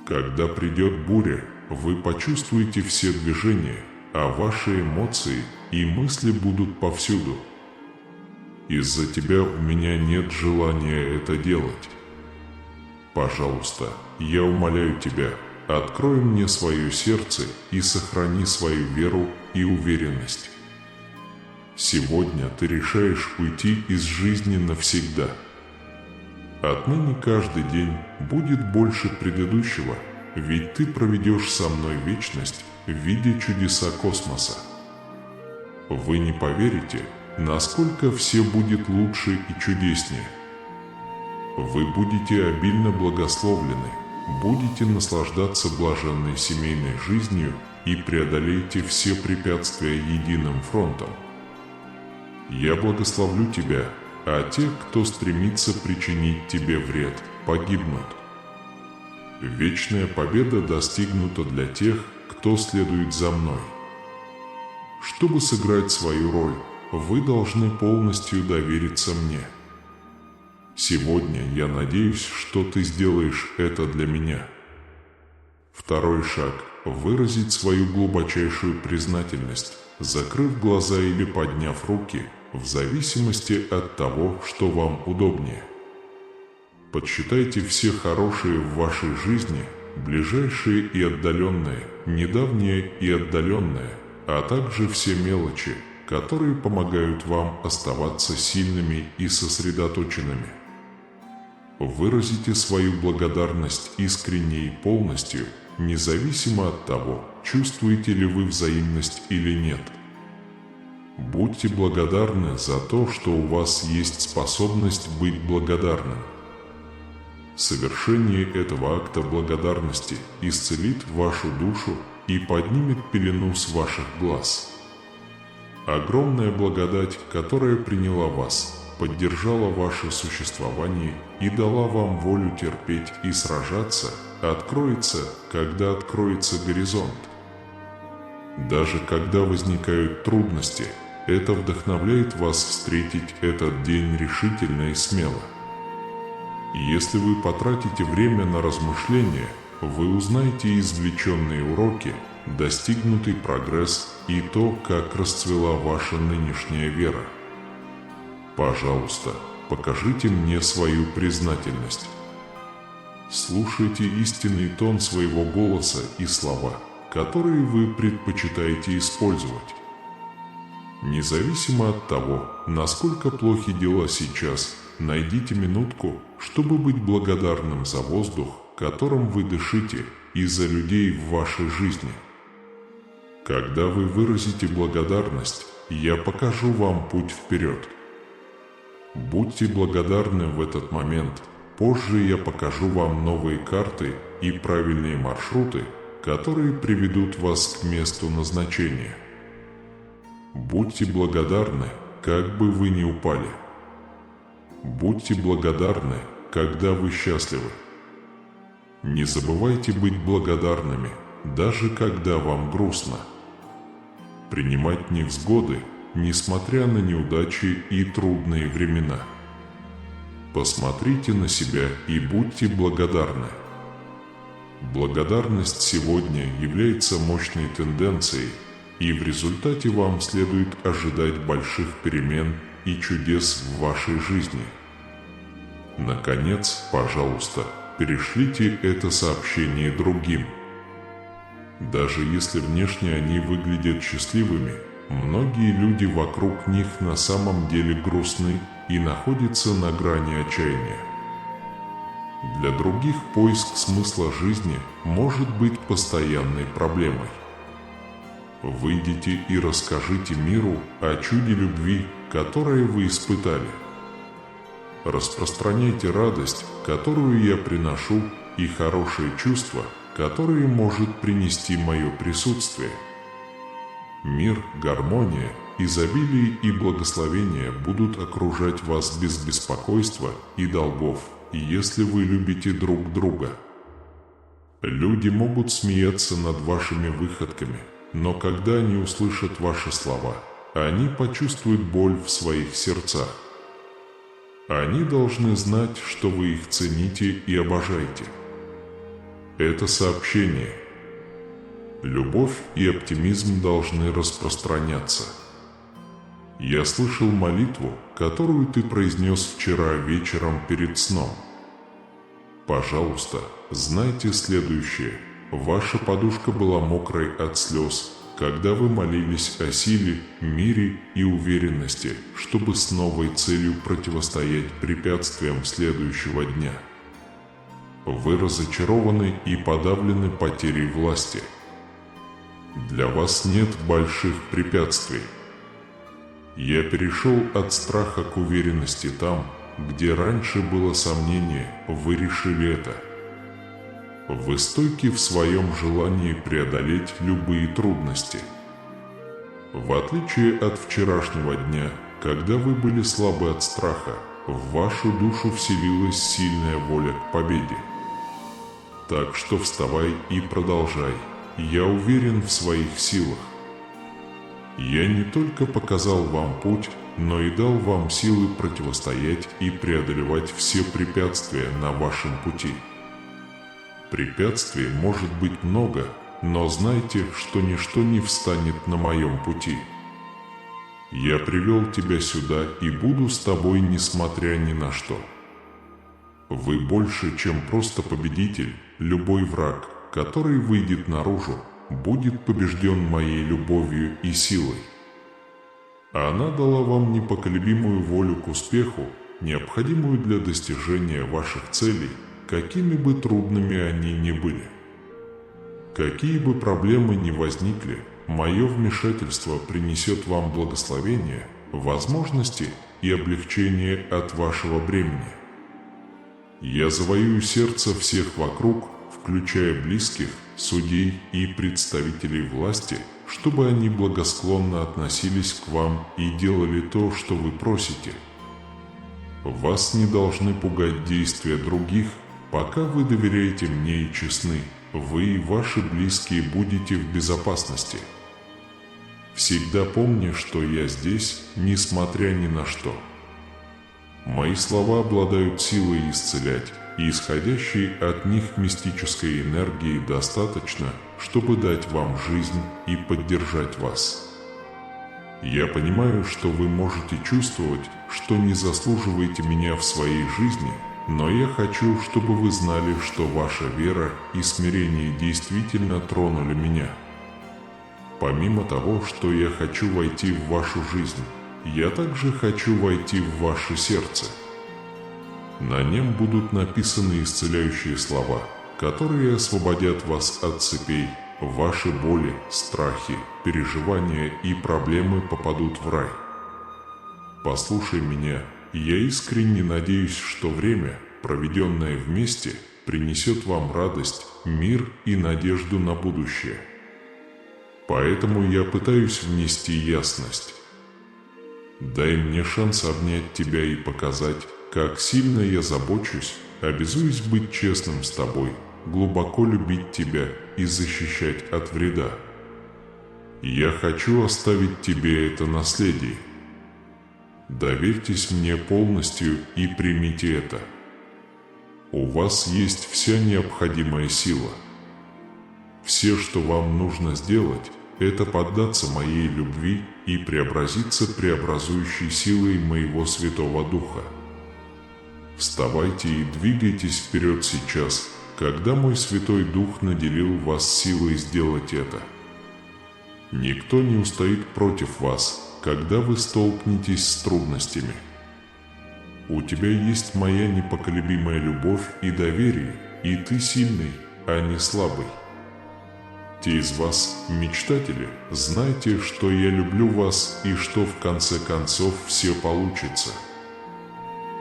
Когда придет буря, вы почувствуете все движения, а ваши эмоции и мысли будут повсюду. Из-за тебя у меня нет желания это делать. Пожалуйста, я умоляю тебя, открой мне свое сердце и сохрани свою веру и уверенность. Сегодня ты решаешь уйти из жизни навсегда. Отныне каждый день будет больше предыдущего, ведь ты проведешь со мной вечность в виде чудеса космоса. Вы не поверите, насколько все будет лучше и чудеснее. Вы будете обильно благословлены, будете наслаждаться блаженной семейной жизнью и преодолеете все препятствия единым фронтом. Я благословлю тебя, а те, кто стремится причинить тебе вред, погибнут. Вечная победа достигнута для тех, кто следует за мной. Чтобы сыграть свою роль, вы должны полностью довериться мне. Сегодня я надеюсь, что ты сделаешь это для меня. Второй шаг – выразить свою глубочайшую признательность, закрыв глаза или подняв руки, в зависимости от того, что вам удобнее. Подсчитайте все хорошие в вашей жизни, ближайшие и отдаленные, недавние и отдаленные, а также все мелочи, которые помогают вам оставаться сильными и сосредоточенными. Выразите свою благодарность искренне и полностью, независимо от того, чувствуете ли вы взаимность или нет. Будьте благодарны за то, что у вас есть способность быть благодарным. Совершение этого акта благодарности исцелит вашу душу и поднимет пелену с ваших глаз. Огромная благодать, которая приняла вас, поддержала ваше существование и дала вам волю терпеть и сражаться, откроется, когда откроется горизонт. Даже когда возникают трудности, это вдохновляет вас встретить этот день решительно и смело. Если вы потратите время на размышления, вы узнаете извлеченные уроки, достигнутый прогресс и то, как расцвела ваша нынешняя вера. Пожалуйста, покажите мне свою признательность. Слушайте истинный тон своего голоса и слова, которые вы предпочитаете использовать. Независимо от того, насколько плохи дела сейчас, найдите минутку, чтобы быть благодарным за воздух, которым вы дышите, и за людей в вашей жизни. Когда вы выразите благодарность, я покажу вам путь вперед. Будьте благодарны в этот момент. Позже я покажу вам новые карты и правильные маршруты, которые приведут вас к месту назначения. Будьте благодарны, как бы вы ни упали. Будьте благодарны, когда вы счастливы. Не забывайте быть благодарными, даже когда вам грустно. Принимать невзгоды, несмотря на неудачи и трудные времена. Посмотрите на себя и будьте благодарны. Благодарность сегодня является мощной тенденцией, и в результате вам следует ожидать больших перемен и чудес в вашей жизни. Наконец, пожалуйста, перешлите это сообщение другим. Даже если внешне они выглядят счастливыми, многие люди вокруг них на самом деле грустны и находятся на грани отчаяния. Для других поиск смысла жизни может быть постоянной проблемой. Выйдите и расскажите миру о чуде любви, которое вы испытали. Распространяйте радость, которую я приношу, и хорошие чувства, которые может принести мое присутствие. Мир, гармония, изобилие и благословение будут окружать вас без беспокойства и долгов, если вы любите друг друга. Люди могут смеяться над вашими выходками, но когда они услышат ваши слова, они почувствуют боль в своих сердцах. Они должны знать, что вы их цените и обожаете. Это сообщение. Любовь и оптимизм должны распространяться. Я слышал молитву, которую ты произнес вчера вечером перед сном. Пожалуйста, знайте следующее. Ваша подушка была мокрой от слез, когда вы молились о силе, мире и уверенности, чтобы с новой целью противостоять препятствиям следующего дня. Вы разочарованы и подавлены потерей власти. Для вас нет больших препятствий. Я перешел от страха к уверенности там, где раньше было сомнение, вы решили это. Вы стойки в своем желании преодолеть любые трудности. В отличие от вчерашнего дня, когда вы были слабы от страха, в вашу душу вселилась сильная воля к победе. Так что вставай и продолжай. Я уверен в своих силах. Я не только показал вам путь, но и дал вам силы противостоять и преодолевать все препятствия на вашем пути. Препятствий может быть много, но знайте, что ничто не встанет на моем пути. Я привел тебя сюда и буду с тобой, несмотря ни на что. Вы больше, чем просто победитель. Любой враг, который выйдет наружу, будет побежден моей любовью и силой. Она дала вам непоколебимую волю к успеху, необходимую для достижения ваших целей, какими бы трудными они ни были. Какие бы проблемы ни возникли, мое вмешательство принесет вам благословение, возможности и облегчение от вашего бремени. Я завоюю сердце всех вокруг, включая близких, судей и представителей власти, чтобы они благосклонно относились к вам и делали то, что вы просите. Вас не должны пугать действия других, пока вы доверяете мне и честны, вы и ваши близкие будете в безопасности. Всегда помни, что я здесь, несмотря ни на что. Мои слова обладают силой исцелять, и исходящей от них мистической энергии достаточно, чтобы дать вам жизнь и поддержать вас. Я понимаю, что вы можете чувствовать, что не заслуживаете меня в своей жизни, но я хочу, чтобы вы знали, что ваша вера и смирение действительно тронули меня. Помимо того, что я хочу войти в вашу жизнь, я также хочу войти в ваше сердце. На нем будут написаны исцеляющие слова, которые освободят вас от цепей. Ваши боли, страхи, переживания и проблемы попадут в рай. Послушай меня, я искренне надеюсь, что время, проведенное вместе, принесет вам радость, мир и надежду на будущее. Поэтому я пытаюсь внести ясность. Дай мне шанс обнять тебя и показать, как сильно я забочусь, обязуюсь быть честным с тобой, глубоко любить тебя и защищать от вреда. Я хочу оставить тебе это наследие. Доверьтесь мне полностью и примите это. У вас есть вся необходимая сила. Все, что вам нужно сделать, это поддаться моей любви и преобразиться преобразующей силой моего Святого Духа. Вставайте и двигайтесь вперед сейчас, когда мой Святой Дух наделил вас силой сделать это. Никто не устоит против вас, когда вы столкнетесь с трудностями. У тебя есть моя непоколебимая любовь и доверие, и ты сильный, а не слабый. Те из вас, мечтатели, знайте, что я люблю вас и что в конце концов все получится.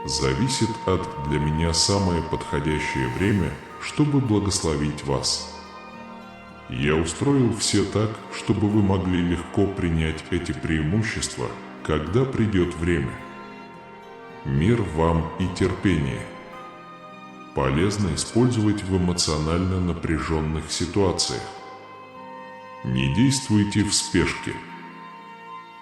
Зависит от для меня самое подходящее время, чтобы благословить вас. Я устроил все так, чтобы вы могли легко принять эти преимущества, когда придет время. Мир вам и терпение. Полезно использовать в эмоционально напряженных ситуациях. Не действуйте в спешке.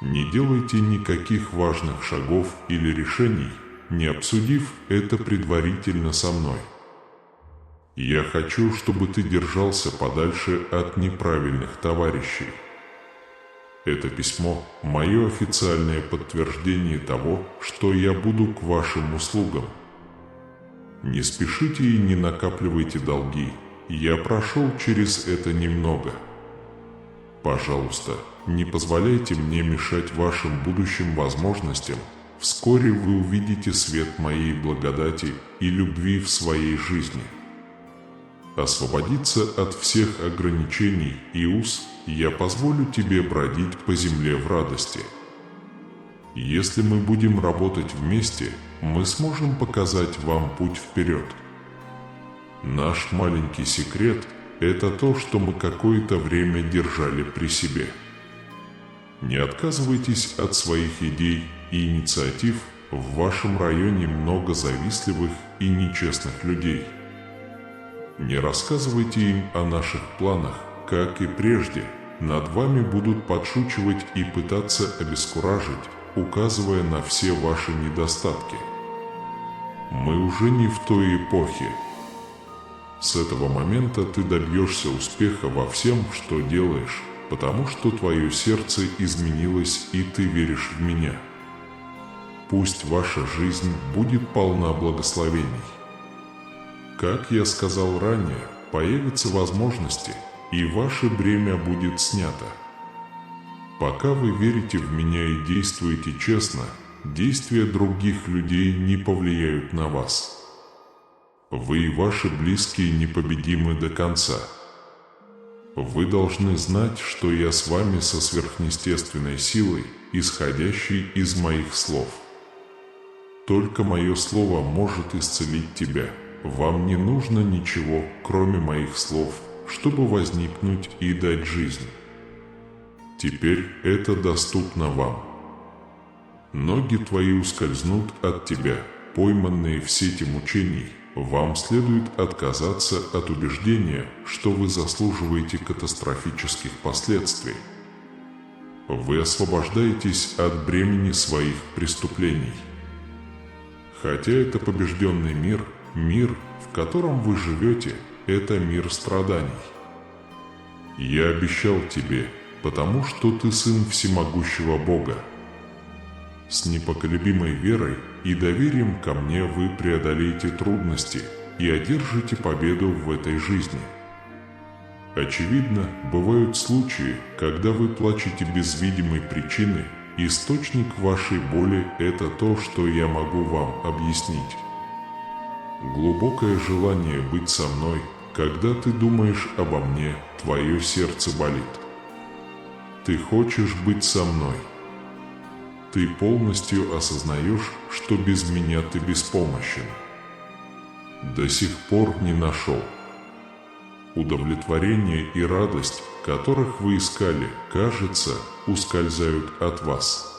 Не делайте никаких важных шагов или решений, не обсудив это предварительно со мной. Я хочу, чтобы ты держался подальше от неправильных товарищей. Это письмо – мое официальное подтверждение того, что я буду к вашим услугам. Не спешите и не накапливайте долги. Я прошел через это немного. Пожалуйста, не позволяйте мне мешать вашим будущим возможностям. Вскоре вы увидите свет моей благодати и любви в своей жизни. Освободиться от всех ограничений и уз я позволю тебе бродить по земле в радости. Если мы будем работать вместе, мы сможем показать вам путь вперед. Наш маленький секрет – это то, что мы какое-то время держали при себе. Не отказывайтесь от своих идей и инициатив, в вашем районе много завистливых и нечестных людей. Не рассказывайте им о наших планах, как и прежде, над вами будут подшучивать и пытаться обескуражить, указывая на все ваши недостатки. Мы уже не в той эпохе. С этого момента ты добьешься успеха во всем, что делаешь, потому что твое сердце изменилось, и ты веришь в меня. Пусть ваша жизнь будет полна благословений. Как я сказал ранее, появятся возможности, и ваше бремя будет снято. Пока вы верите в меня и действуете честно, действия других людей не повлияют на вас. Вы и ваши близкие непобедимы до конца. Вы должны знать, что я с вами со сверхъестественной силой, исходящей из моих слов. Только мое слово может исцелить тебя. Вам не нужно ничего, кроме моих слов, чтобы возникнуть и дать жизнь. Теперь это доступно вам. Ноги твои ускользнут от тебя, пойманные в сети мучений. Вам следует отказаться от убеждения, что вы заслуживаете катастрофических последствий. Вы освобождаетесь от бремени своих преступлений. Хотя это побежденный мир, мир, в котором вы живете, это мир страданий. Я обещал тебе, потому что ты сын всемогущего Бога. С непоколебимой верой и доверием ко мне вы преодолеете трудности и одержите победу в этой жизни. Очевидно, бывают случаи, когда вы плачете без видимой причины. Источник вашей боли – это то, что я могу вам объяснить. Глубокое желание быть со мной, когда ты думаешь обо мне, твое сердце болит. Ты хочешь быть со мной. Ты полностью осознаешь, что без меня ты беспомощен. До сих пор не нашел. Удовлетворение и радость, которых вы искали, кажется, ускользают от вас.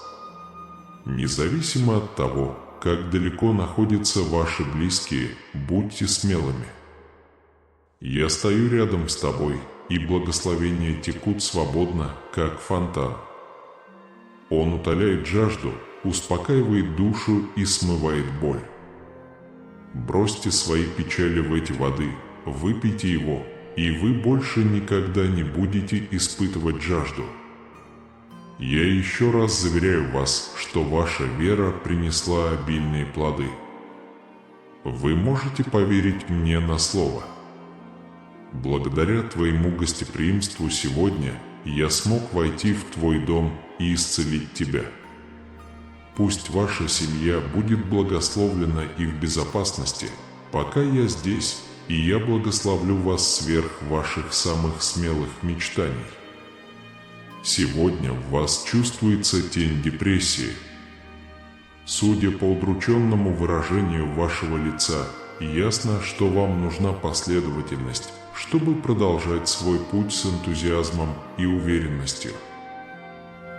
Независимо от того, как далеко находятся ваши близкие, будьте смелыми. Я стою рядом с тобой, и благословения текут свободно, как фонтан. Он утоляет жажду, успокаивает душу и смывает боль. Бросьте свои печали в эти воды, выпейте его, и вы больше никогда не будете испытывать жажду. Я еще раз заверяю вас, что ваша вера принесла обильные плоды. Вы можете поверить мне на слово. Благодаря твоему гостеприимству сегодня я смог войти в твой дом и исцелить тебя. Пусть ваша семья будет благословлена и в безопасности, пока я здесь, и я благословлю вас сверх ваших самых смелых мечтаний. Сегодня в вас чувствуется тень депрессии. Судя по удрученному выражению вашего лица, ясно, что вам нужна последовательность, чтобы продолжать свой путь с энтузиазмом и уверенностью.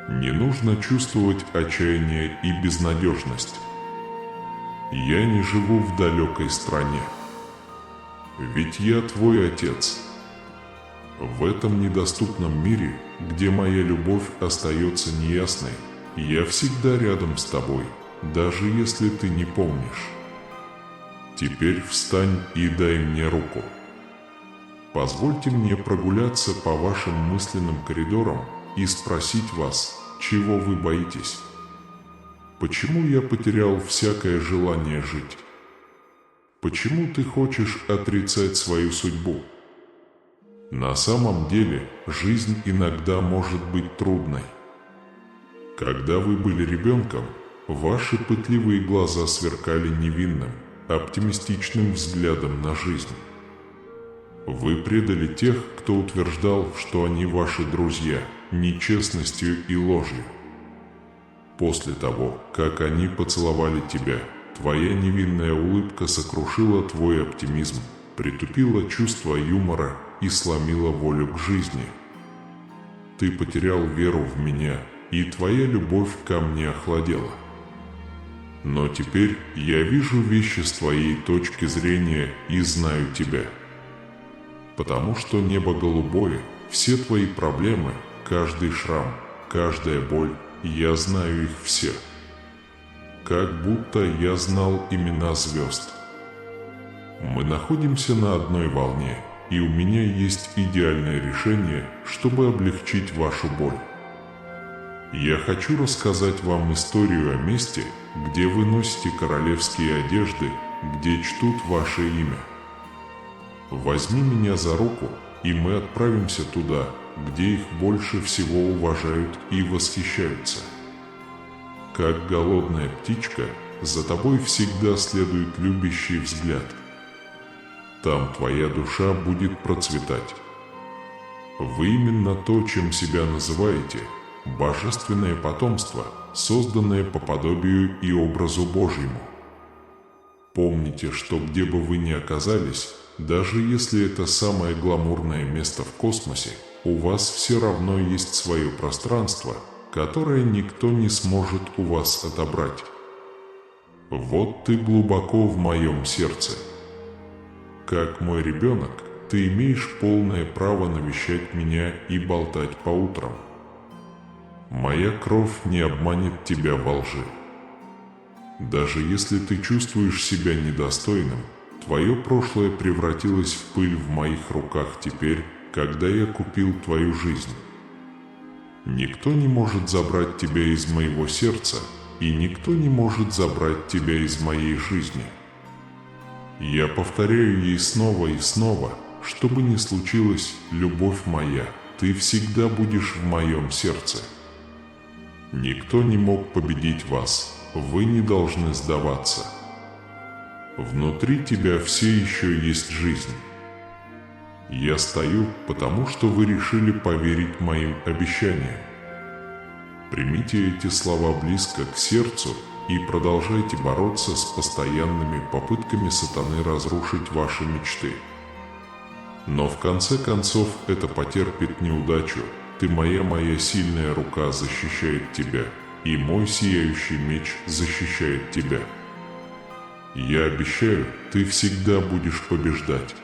Не нужно чувствовать отчаяние и безнадежность. Я не живу в далекой стране. Ведь я твой отец. В этом недоступном мире, где моя любовь остается неясной, я всегда рядом с тобой, даже если ты не помнишь. Теперь встань и дай мне руку. Позвольте мне прогуляться по вашим мысленным коридорам и спросить вас, чего вы боитесь? Почему я потерял всякое желание жить? Почему ты хочешь отрицать свою судьбу? На самом деле, жизнь иногда может быть трудной. Когда вы были ребенком, ваши пытливые глаза сверкали невинным, оптимистичным взглядом на жизнь. Вы предали тех, кто утверждал, что они ваши друзья, нечестностью и ложью. После того, как они поцеловали тебя, твоя невинная улыбка сокрушила твой оптимизм, притупила чувство юмора и сломила волю к жизни. Ты потерял веру в меня, и твоя любовь ко мне охладела. Но теперь я вижу вещи с твоей точки зрения и знаю тебя. Потому что небо голубое, все твои проблемы каждый шрам, каждая боль, я знаю их все. Как будто я знал имена звезд. Мы находимся на одной волне, и у меня есть идеальное решение, чтобы облегчить вашу боль. Я хочу рассказать вам историю о месте, где вы носите королевские одежды, где чтут ваше имя. Возьми меня за руку, и мы отправимся туда, где их больше всего уважают и восхищаются. Как голодная птичка, за тобой всегда следует любящий взгляд. Там твоя душа будет процветать. Вы именно то, чем себя называете – божественное потомство, созданное по подобию и образу Божьему. Помните, что где бы вы ни оказались, даже если это самое гламурное место в космосе, у вас все равно есть свое пространство, которое никто не сможет у вас отобрать. Вот ты глубоко в моем сердце. Как мой ребенок, ты имеешь полное право навещать меня и болтать по утрам. Моя кровь не обманет тебя во лжи. Даже если ты чувствуешь себя недостойным, твое прошлое превратилось в пыль в моих руках теперь, когда я купил твою жизнь. Никто не может забрать тебя из моего сердца, и никто не может забрать тебя из моей жизни. Я повторяю ей снова и снова, что бы ни случилось, любовь моя, ты всегда будешь в моем сердце. Никто не мог победить вас, вы не должны сдаваться. Внутри тебя все еще есть жизнь. Я стою, потому что вы решили поверить моим обещаниям. Примите эти слова близко к сердцу и продолжайте бороться с постоянными попытками сатаны разрушить ваши мечты. Но в конце концов это потерпит неудачу. Ты моя сильная рука защищает тебя, и мой сияющий меч защищает тебя. Я обещаю, ты всегда будешь побеждать.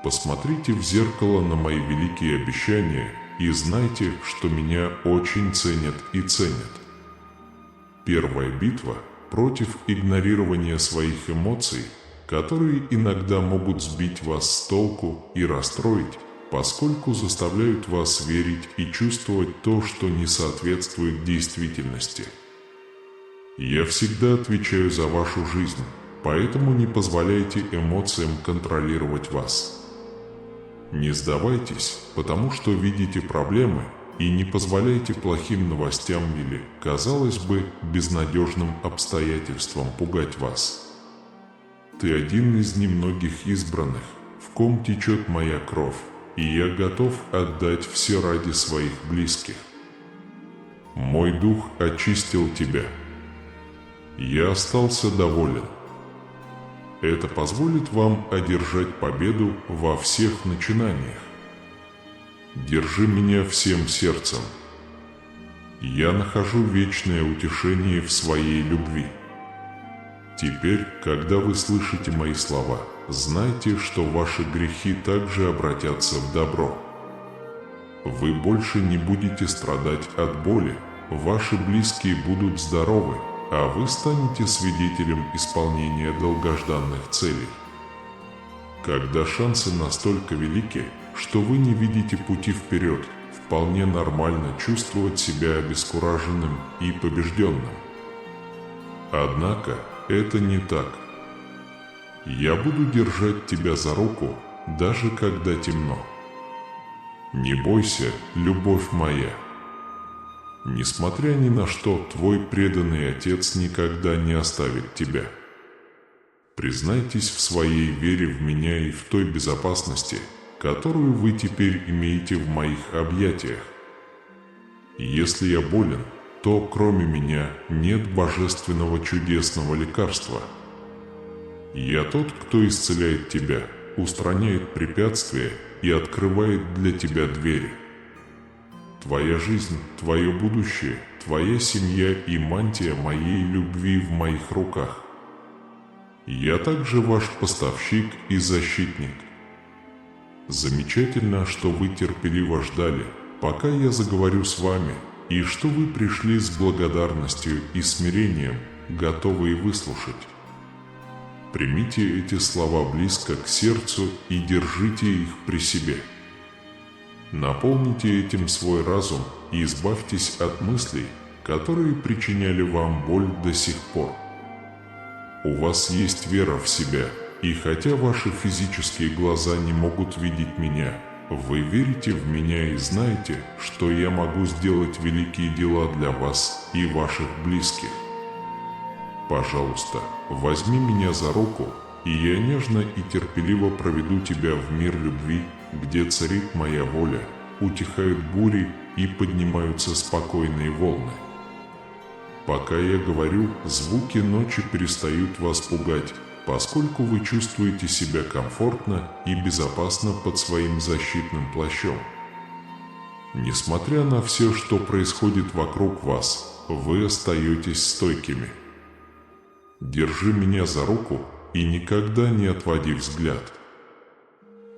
Посмотрите в зеркало на мои великие обещания и знайте, что меня очень ценят и ценят. Первая битва против игнорирования своих эмоций, которые иногда могут сбить вас с толку и расстроить, поскольку заставляют вас верить и чувствовать то, что не соответствует действительности. Я всегда отвечаю за вашу жизнь, поэтому не позволяйте эмоциям контролировать вас. Не сдавайтесь, потому что видите проблемы, и не позволяйте плохим новостям или, казалось бы, безнадежным обстоятельствам пугать вас. Ты один из немногих избранных, в ком течет моя кровь, и я готов отдать все ради своих близких. Мой дух очистил тебя. Я остался доволен. Это позволит вам одержать победу во всех начинаниях. Держи меня всем сердцем. Я нахожу вечное утешение в своей любви. Теперь, когда вы слышите мои слова, знайте, что ваши грехи также обратятся в добро. Вы больше не будете страдать от боли, ваши близкие будут здоровы, а вы станете свидетелем исполнения долгожданных целей. Когда шансы настолько велики, что вы не видите пути вперед, вполне нормально чувствовать себя обескураженным и побежденным. Однако это не так. Я буду держать тебя за руку, даже когда темно. Не бойся, любовь моя. Несмотря ни на что, твой преданный отец никогда не оставит тебя. Признайтесь в своей вере в меня и в той безопасности, которую вы теперь имеете в моих объятиях. Если я болен, то кроме меня нет божественного чудесного лекарства. Я тот, кто исцеляет тебя, устраняет препятствия и открывает для тебя двери. Твоя жизнь, твое будущее, твоя семья и мантия моей любви в моих руках. Я также ваш поставщик и защитник. Замечательно, что вы терпеливо ждали, пока я заговорю с вами, и что вы пришли с благодарностью и смирением, готовые выслушать. Примите эти слова близко к сердцу и держите их при себе. Наполните этим свой разум и избавьтесь от мыслей, которые причиняли вам боль до сих пор. У вас есть вера в себя, и хотя ваши физические глаза не могут видеть меня, вы верите в меня и знаете, что я могу сделать великие дела для вас и ваших близких. Пожалуйста, возьми меня за руку, и я нежно и терпеливо проведу тебя в мир любви, где царит моя воля, утихают бури и поднимаются спокойные волны. Пока я говорю, звуки ночи перестают вас пугать, поскольку вы чувствуете себя комфортно и безопасно под своим защитным плащом. Несмотря на все, что происходит вокруг вас, вы остаетесь стойкими. Держи меня за руку и никогда не отводи взгляд.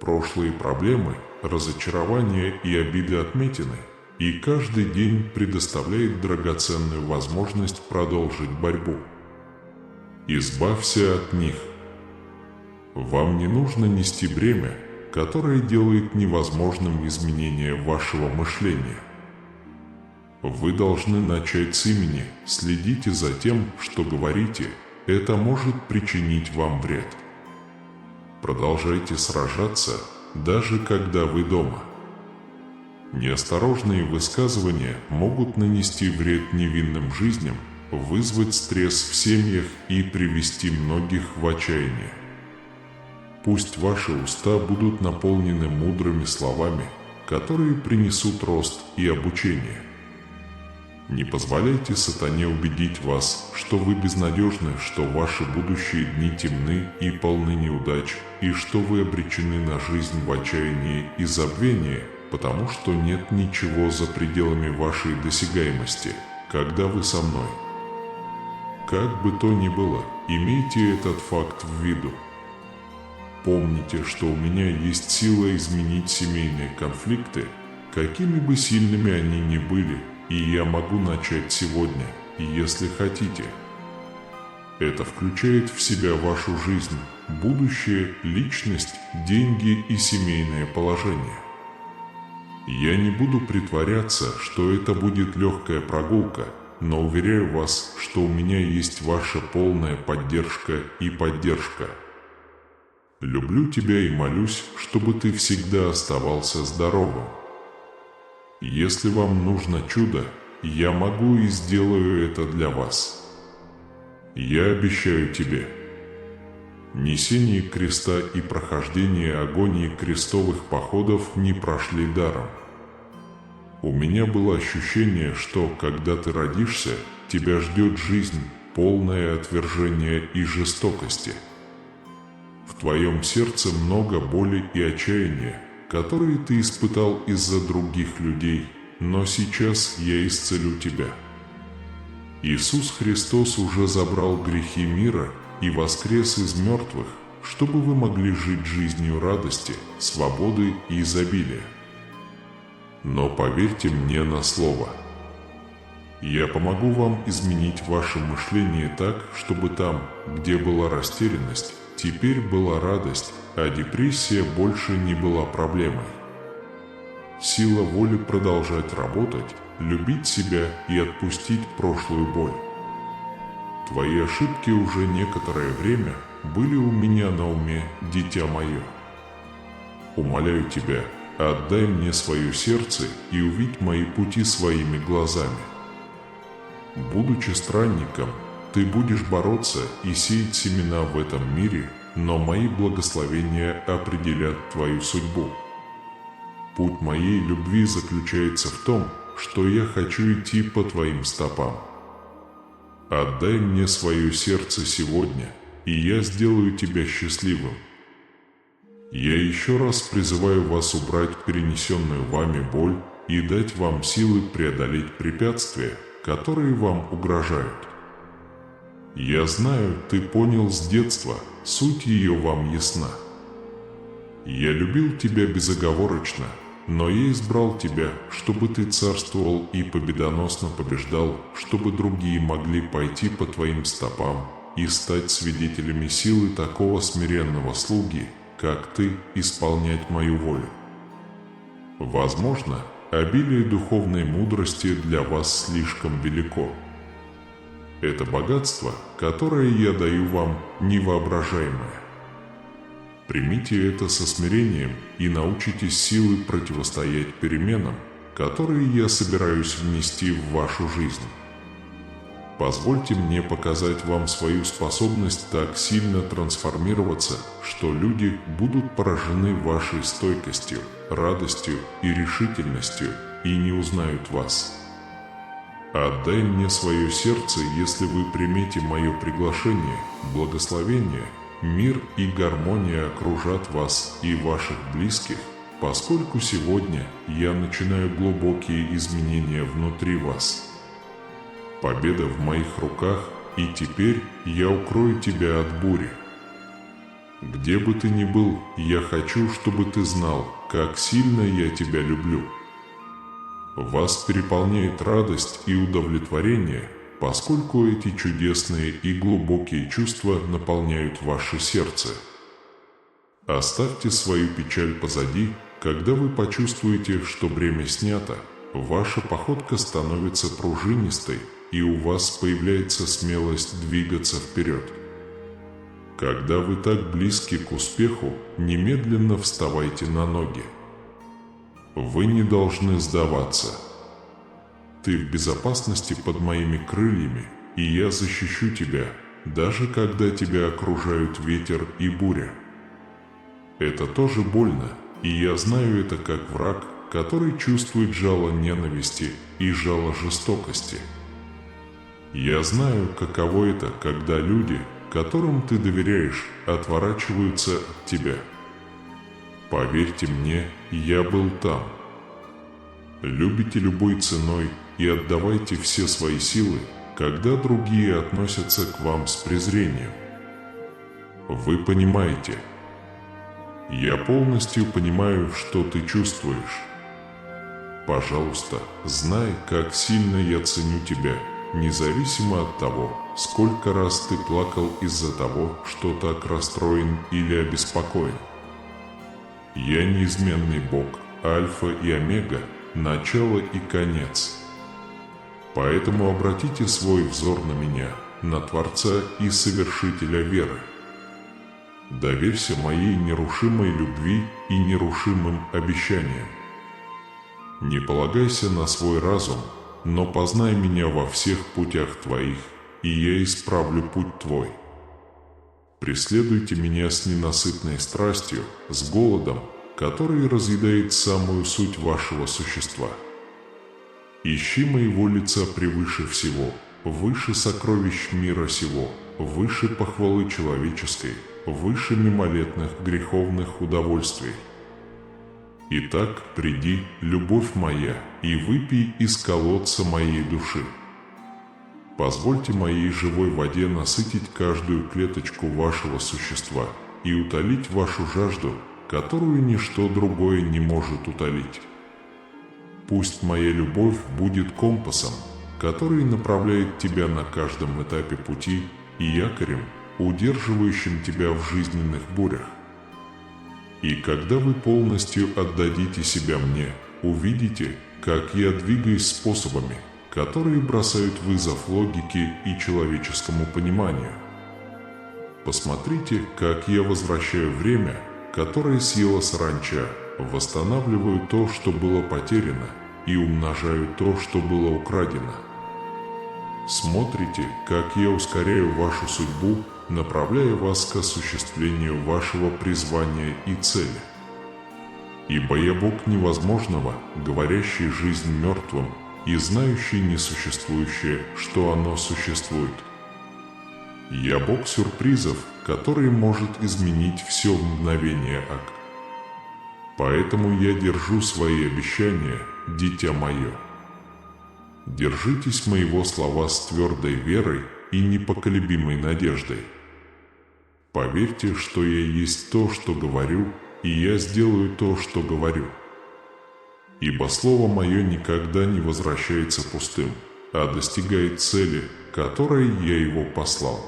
Прошлые проблемы, разочарования и обиды отметены, и каждый день предоставляет драгоценную возможность продолжить борьбу. Избавься от них. Вам не нужно нести бремя, которое делает невозможным изменение вашего мышления. Вы должны начать с имени, следите за тем, что говорите, это может причинить вам вред. Продолжайте сражаться, даже когда вы дома. Неосторожные высказывания могут нанести вред невинным жизням, вызвать стресс в семьях и привести многих в отчаяние. Пусть ваши уста будут наполнены мудрыми словами, которые принесут рост и обучение. Не позволяйте сатане убедить вас, что вы безнадежны, что ваши будущие дни темны и полны неудач, и что вы обречены на жизнь в отчаянии и забвении, потому что нет ничего за пределами вашей досягаемости, когда вы со мной. Как бы то ни было, имейте этот факт в виду. Помните, что у меня есть сила изменить семейные конфликты, какими бы сильными они ни были, и я могу начать сегодня, если хотите. Это включает в себя вашу жизнь, будущее, личность, деньги и семейное положение. Я не буду притворяться, что это будет легкая прогулка, но уверяю вас, что у меня есть ваша полная поддержка и поддержка. Люблю тебя и молюсь, чтобы ты всегда оставался здоровым. Если вам нужно чудо, я могу и сделаю это для вас. Я обещаю тебе. Несение креста и прохождение агонии крестовых походов не прошли даром. У меня было ощущение, что, когда ты родишься, тебя ждет жизнь, полная отвержения и жестокости. В твоем сердце много боли и отчаяния, которые ты испытал из-за других людей, но сейчас я исцелю тебя. Иисус Христос уже забрал грехи мира и воскрес из мертвых, чтобы вы могли жить жизнью радости, свободы и изобилия. Но поверьте мне на слово. Я помогу вам изменить ваше мышление так, чтобы там, где была растерянность, теперь была радость, а депрессия больше не была проблемой. Сила воли продолжать работать, любить себя и отпустить прошлую боль. Твои ошибки уже некоторое время были у меня на уме, дитя мое. Умоляю тебя, отдай мне свое сердце и увидь мои пути своими глазами. Будучи странником, ты будешь бороться и сеять семена в этом мире, но мои благословения определят твою судьбу. Путь моей любви заключается в том, что я хочу идти по твоим стопам. Отдай мне свое сердце сегодня, и я сделаю тебя счастливым. Я еще раз призываю вас убрать перенесенную вами боль и дать вам силы преодолеть препятствия, которые вам угрожают. Я знаю, ты понял с детства, суть ее вам ясна. Я любил тебя безоговорочно, но я избрал тебя, чтобы ты царствовал и победоносно побеждал, чтобы другие могли пойти по твоим стопам и стать свидетелями силы такого смиренного слуги, как ты, исполнять мою волю. Возможно, обилие духовной мудрости для вас слишком велико. Это богатство, которое я даю вам, невоображаемое. Примите это со смирением и научитесь силой противостоять переменам, которые я собираюсь внести в вашу жизнь. Позвольте мне показать вам свою способность так сильно трансформироваться, что люди будут поражены вашей стойкостью, радостью и решительностью и не узнают вас. Отдай мне свое сердце, если вы примете мое приглашение, благословение, мир и гармония окружат вас и ваших близких, поскольку сегодня я начинаю глубокие изменения внутри вас. Победа в моих руках, и теперь я укрою тебя от бури. Где бы ты ни был, я хочу, чтобы ты знал, как сильно я тебя люблю. Вас переполняет радость и удовлетворение, поскольку эти чудесные и глубокие чувства наполняют ваше сердце. Оставьте свою печаль позади, когда вы почувствуете, что бремя снято, ваша походка становится пружинистой, и у вас появляется смелость двигаться вперед. Когда вы так близки к успеху, немедленно вставайте на ноги. Вы не должны сдаваться. Ты в безопасности под моими крыльями, и я защищу тебя, даже когда тебя окружают ветер и буря. Это тоже больно, и я знаю это как враг, который чувствует жало ненависти и жало жестокости. Я знаю, каково это, когда люди, которым ты доверяешь, отворачиваются от тебя. Поверьте мне, я был там. Любите любой ценой и отдавайте все свои силы, когда другие относятся к вам с презрением. Вы понимаете. Я полностью понимаю, что ты чувствуешь. Пожалуйста, знай, как сильно я ценю тебя, независимо от того, сколько раз ты плакал из-за того, что так расстроен или обеспокоен. Я неизменный Бог, Альфа и Омега, начало и конец. Поэтому обратите свой взор на меня, на Творца и Совершителя веры. Доверься моей нерушимой любви и нерушимым обещаниям. Не полагайся на свой разум, но познай меня во всех путях твоих, и я исправлю путь твой. Преследуйте меня с ненасытной страстью, с голодом, который разъедает самую суть вашего существа. Ищи моего лица превыше всего, выше сокровищ мира сего, выше похвалы человеческой, выше мимолетных греховных удовольствий. Итак, приди, любовь моя, и выпей из колодца моей души. Позвольте моей живой воде насытить каждую клеточку вашего существа и утолить вашу жажду, которую ничто другое не может утолить. Пусть моя любовь будет компасом, который направляет тебя на каждом этапе пути, и якорем, удерживающим тебя в жизненных бурях. И когда вы полностью отдадите себя мне, увидите, как я двигаюсь способами, которые бросают вызов логике и человеческому пониманию. Посмотрите, как я возвращаю время, которое съела саранча, восстанавливаю то, что было потеряно, и умножаю то, что было украдено. Смотрите, как я ускоряю вашу судьбу, направляя вас к осуществлению вашего призвания и цели. Ибо я Бог невозможного, говорящий жизнь мертвым и знающий несуществующее, что оно существует. Я Бог сюрпризов, который может изменить все в мгновение ока. Поэтому я держу свои обещания, дитя мое. Держитесь моего слова с твердой верой и непоколебимой надеждой. Поверьте, что я есть то, что говорю, и я сделаю то, что говорю. ибо слово мое никогда не возвращается пустым, а достигает цели, которой я его послал.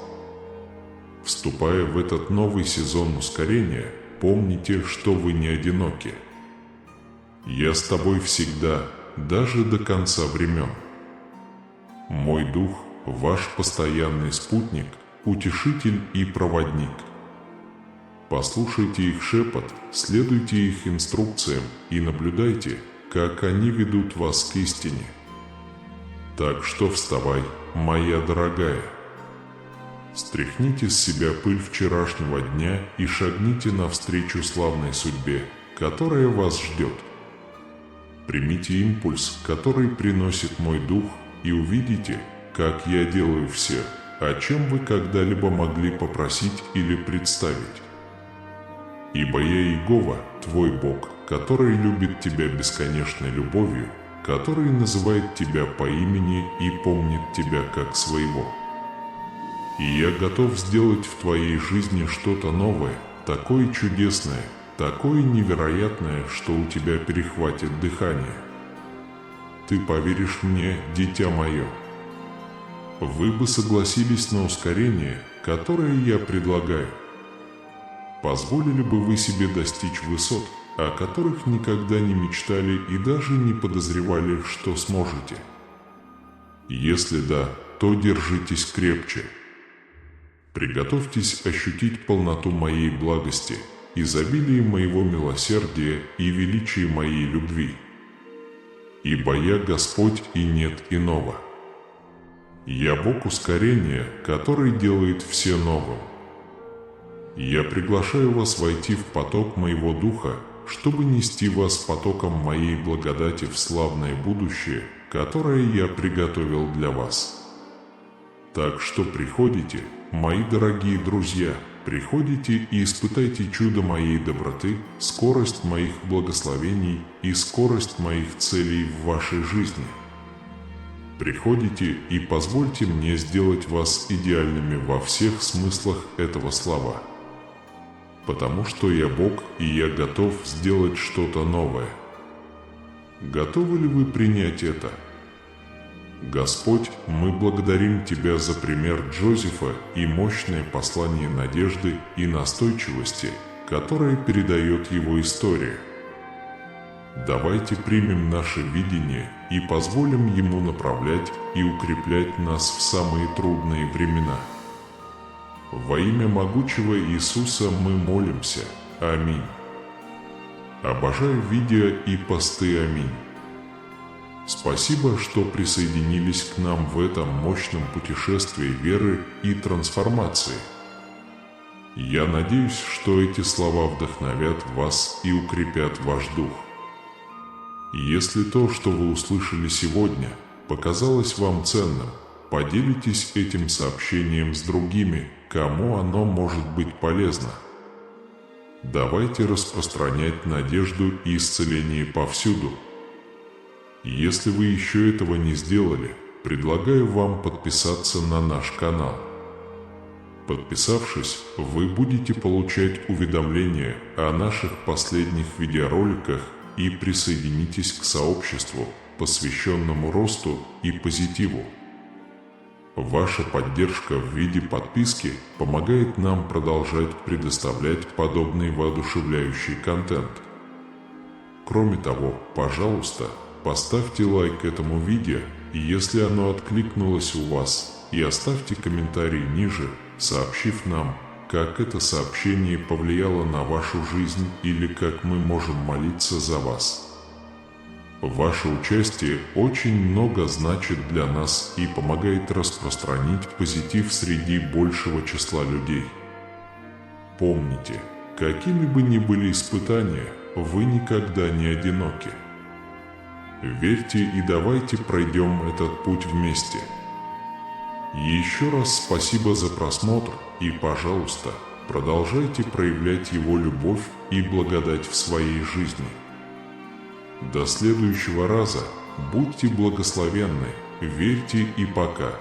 Вступая в этот новый сезон ускорения, помните, что вы не одиноки. Я с тобой всегда, даже до конца времен. Мой дух – ваш постоянный спутник, утешитель и проводник. Послушайте их шепот, следуйте их инструкциям и наблюдайте, как они ведут вас к истине. Так что вставай, моя дорогая. Стряхните с себя пыль вчерашнего дня и шагните навстречу славной судьбе, которая вас ждет. Примите импульс, который приносит мой дух, и увидите, как я делаю все, о чем вы когда-либо могли попросить или представить. Ибо я Иегова, твой Бог, который любит тебя бесконечной любовью, который называет тебя по имени и помнит тебя как своего. И я готов сделать в твоей жизни что-то новое, такое чудесное, такое невероятное, что у тебя перехватит дыхание. Ты поверишь мне, дитя мое? Вы бы согласились на ускорение, которое я предлагаю? Позволили бы вы себе достичь высот, о которых никогда не мечтали и даже не подозревали, что сможете? Если да, то держитесь крепче. Приготовьтесь ощутить полноту моей благости, изобилие моего милосердия и величие моей любви. Ибо я Господь и нет иного. Я Бог ускорения, который делает все новым. Я приглашаю вас войти в поток моего Духа, чтобы нести вас потоком моей благодати в славное будущее, которое я приготовил для вас. Так что приходите, мои дорогие друзья, приходите и испытайте чудо моей доброты, скорость моих благословений и скорость моих целей в вашей жизни. Приходите и позвольте мне сделать вас идеальными во всех смыслах этого слова. Потому что я Бог, и я готов сделать что-то новое. Готовы ли вы принять это? Господь, мы благодарим Тебя за пример Джозефа и мощное послание надежды и настойчивости, которое передает его история. Давайте примем наше видение и позволим ему направлять и укреплять нас в самые трудные времена. Во имя могучего Иисуса мы молимся. Аминь. Обожаю видео и посты. Аминь. Спасибо, что присоединились к нам в этом мощном путешествии веры и трансформации. Я надеюсь, что эти слова вдохновят вас и укрепят ваш дух. Если то, что вы услышали сегодня, показалось вам ценным, поделитесь этим сообщением с другими, кому оно может быть полезно. Давайте распространять надежду и исцеление повсюду. Если вы еще этого не сделали, предлагаю вам подписаться на наш канал. Подписавшись, вы будете получать уведомления о наших последних видеороликах и присоединитесь к сообществу, посвященному росту и позитиву. Ваша поддержка в виде подписки помогает нам продолжать предоставлять подобный воодушевляющий контент. Кроме того, пожалуйста, поставьте лайк этому видео, если оно откликнулось у вас, и оставьте комментарий ниже, сообщив нам, как это сообщение повлияло на вашу жизнь или как мы можем молиться за вас. Ваше участие очень много значит для нас и помогает распространить позитив среди большего числа людей. Помните, какими бы ни были испытания, вы никогда не одиноки. Верьте и давайте пройдем этот путь вместе. Еще раз спасибо за просмотр и, пожалуйста, продолжайте проявлять Его любовь и благодать в своей жизни. До следующего раза, будьте благословенны, верьте и пока.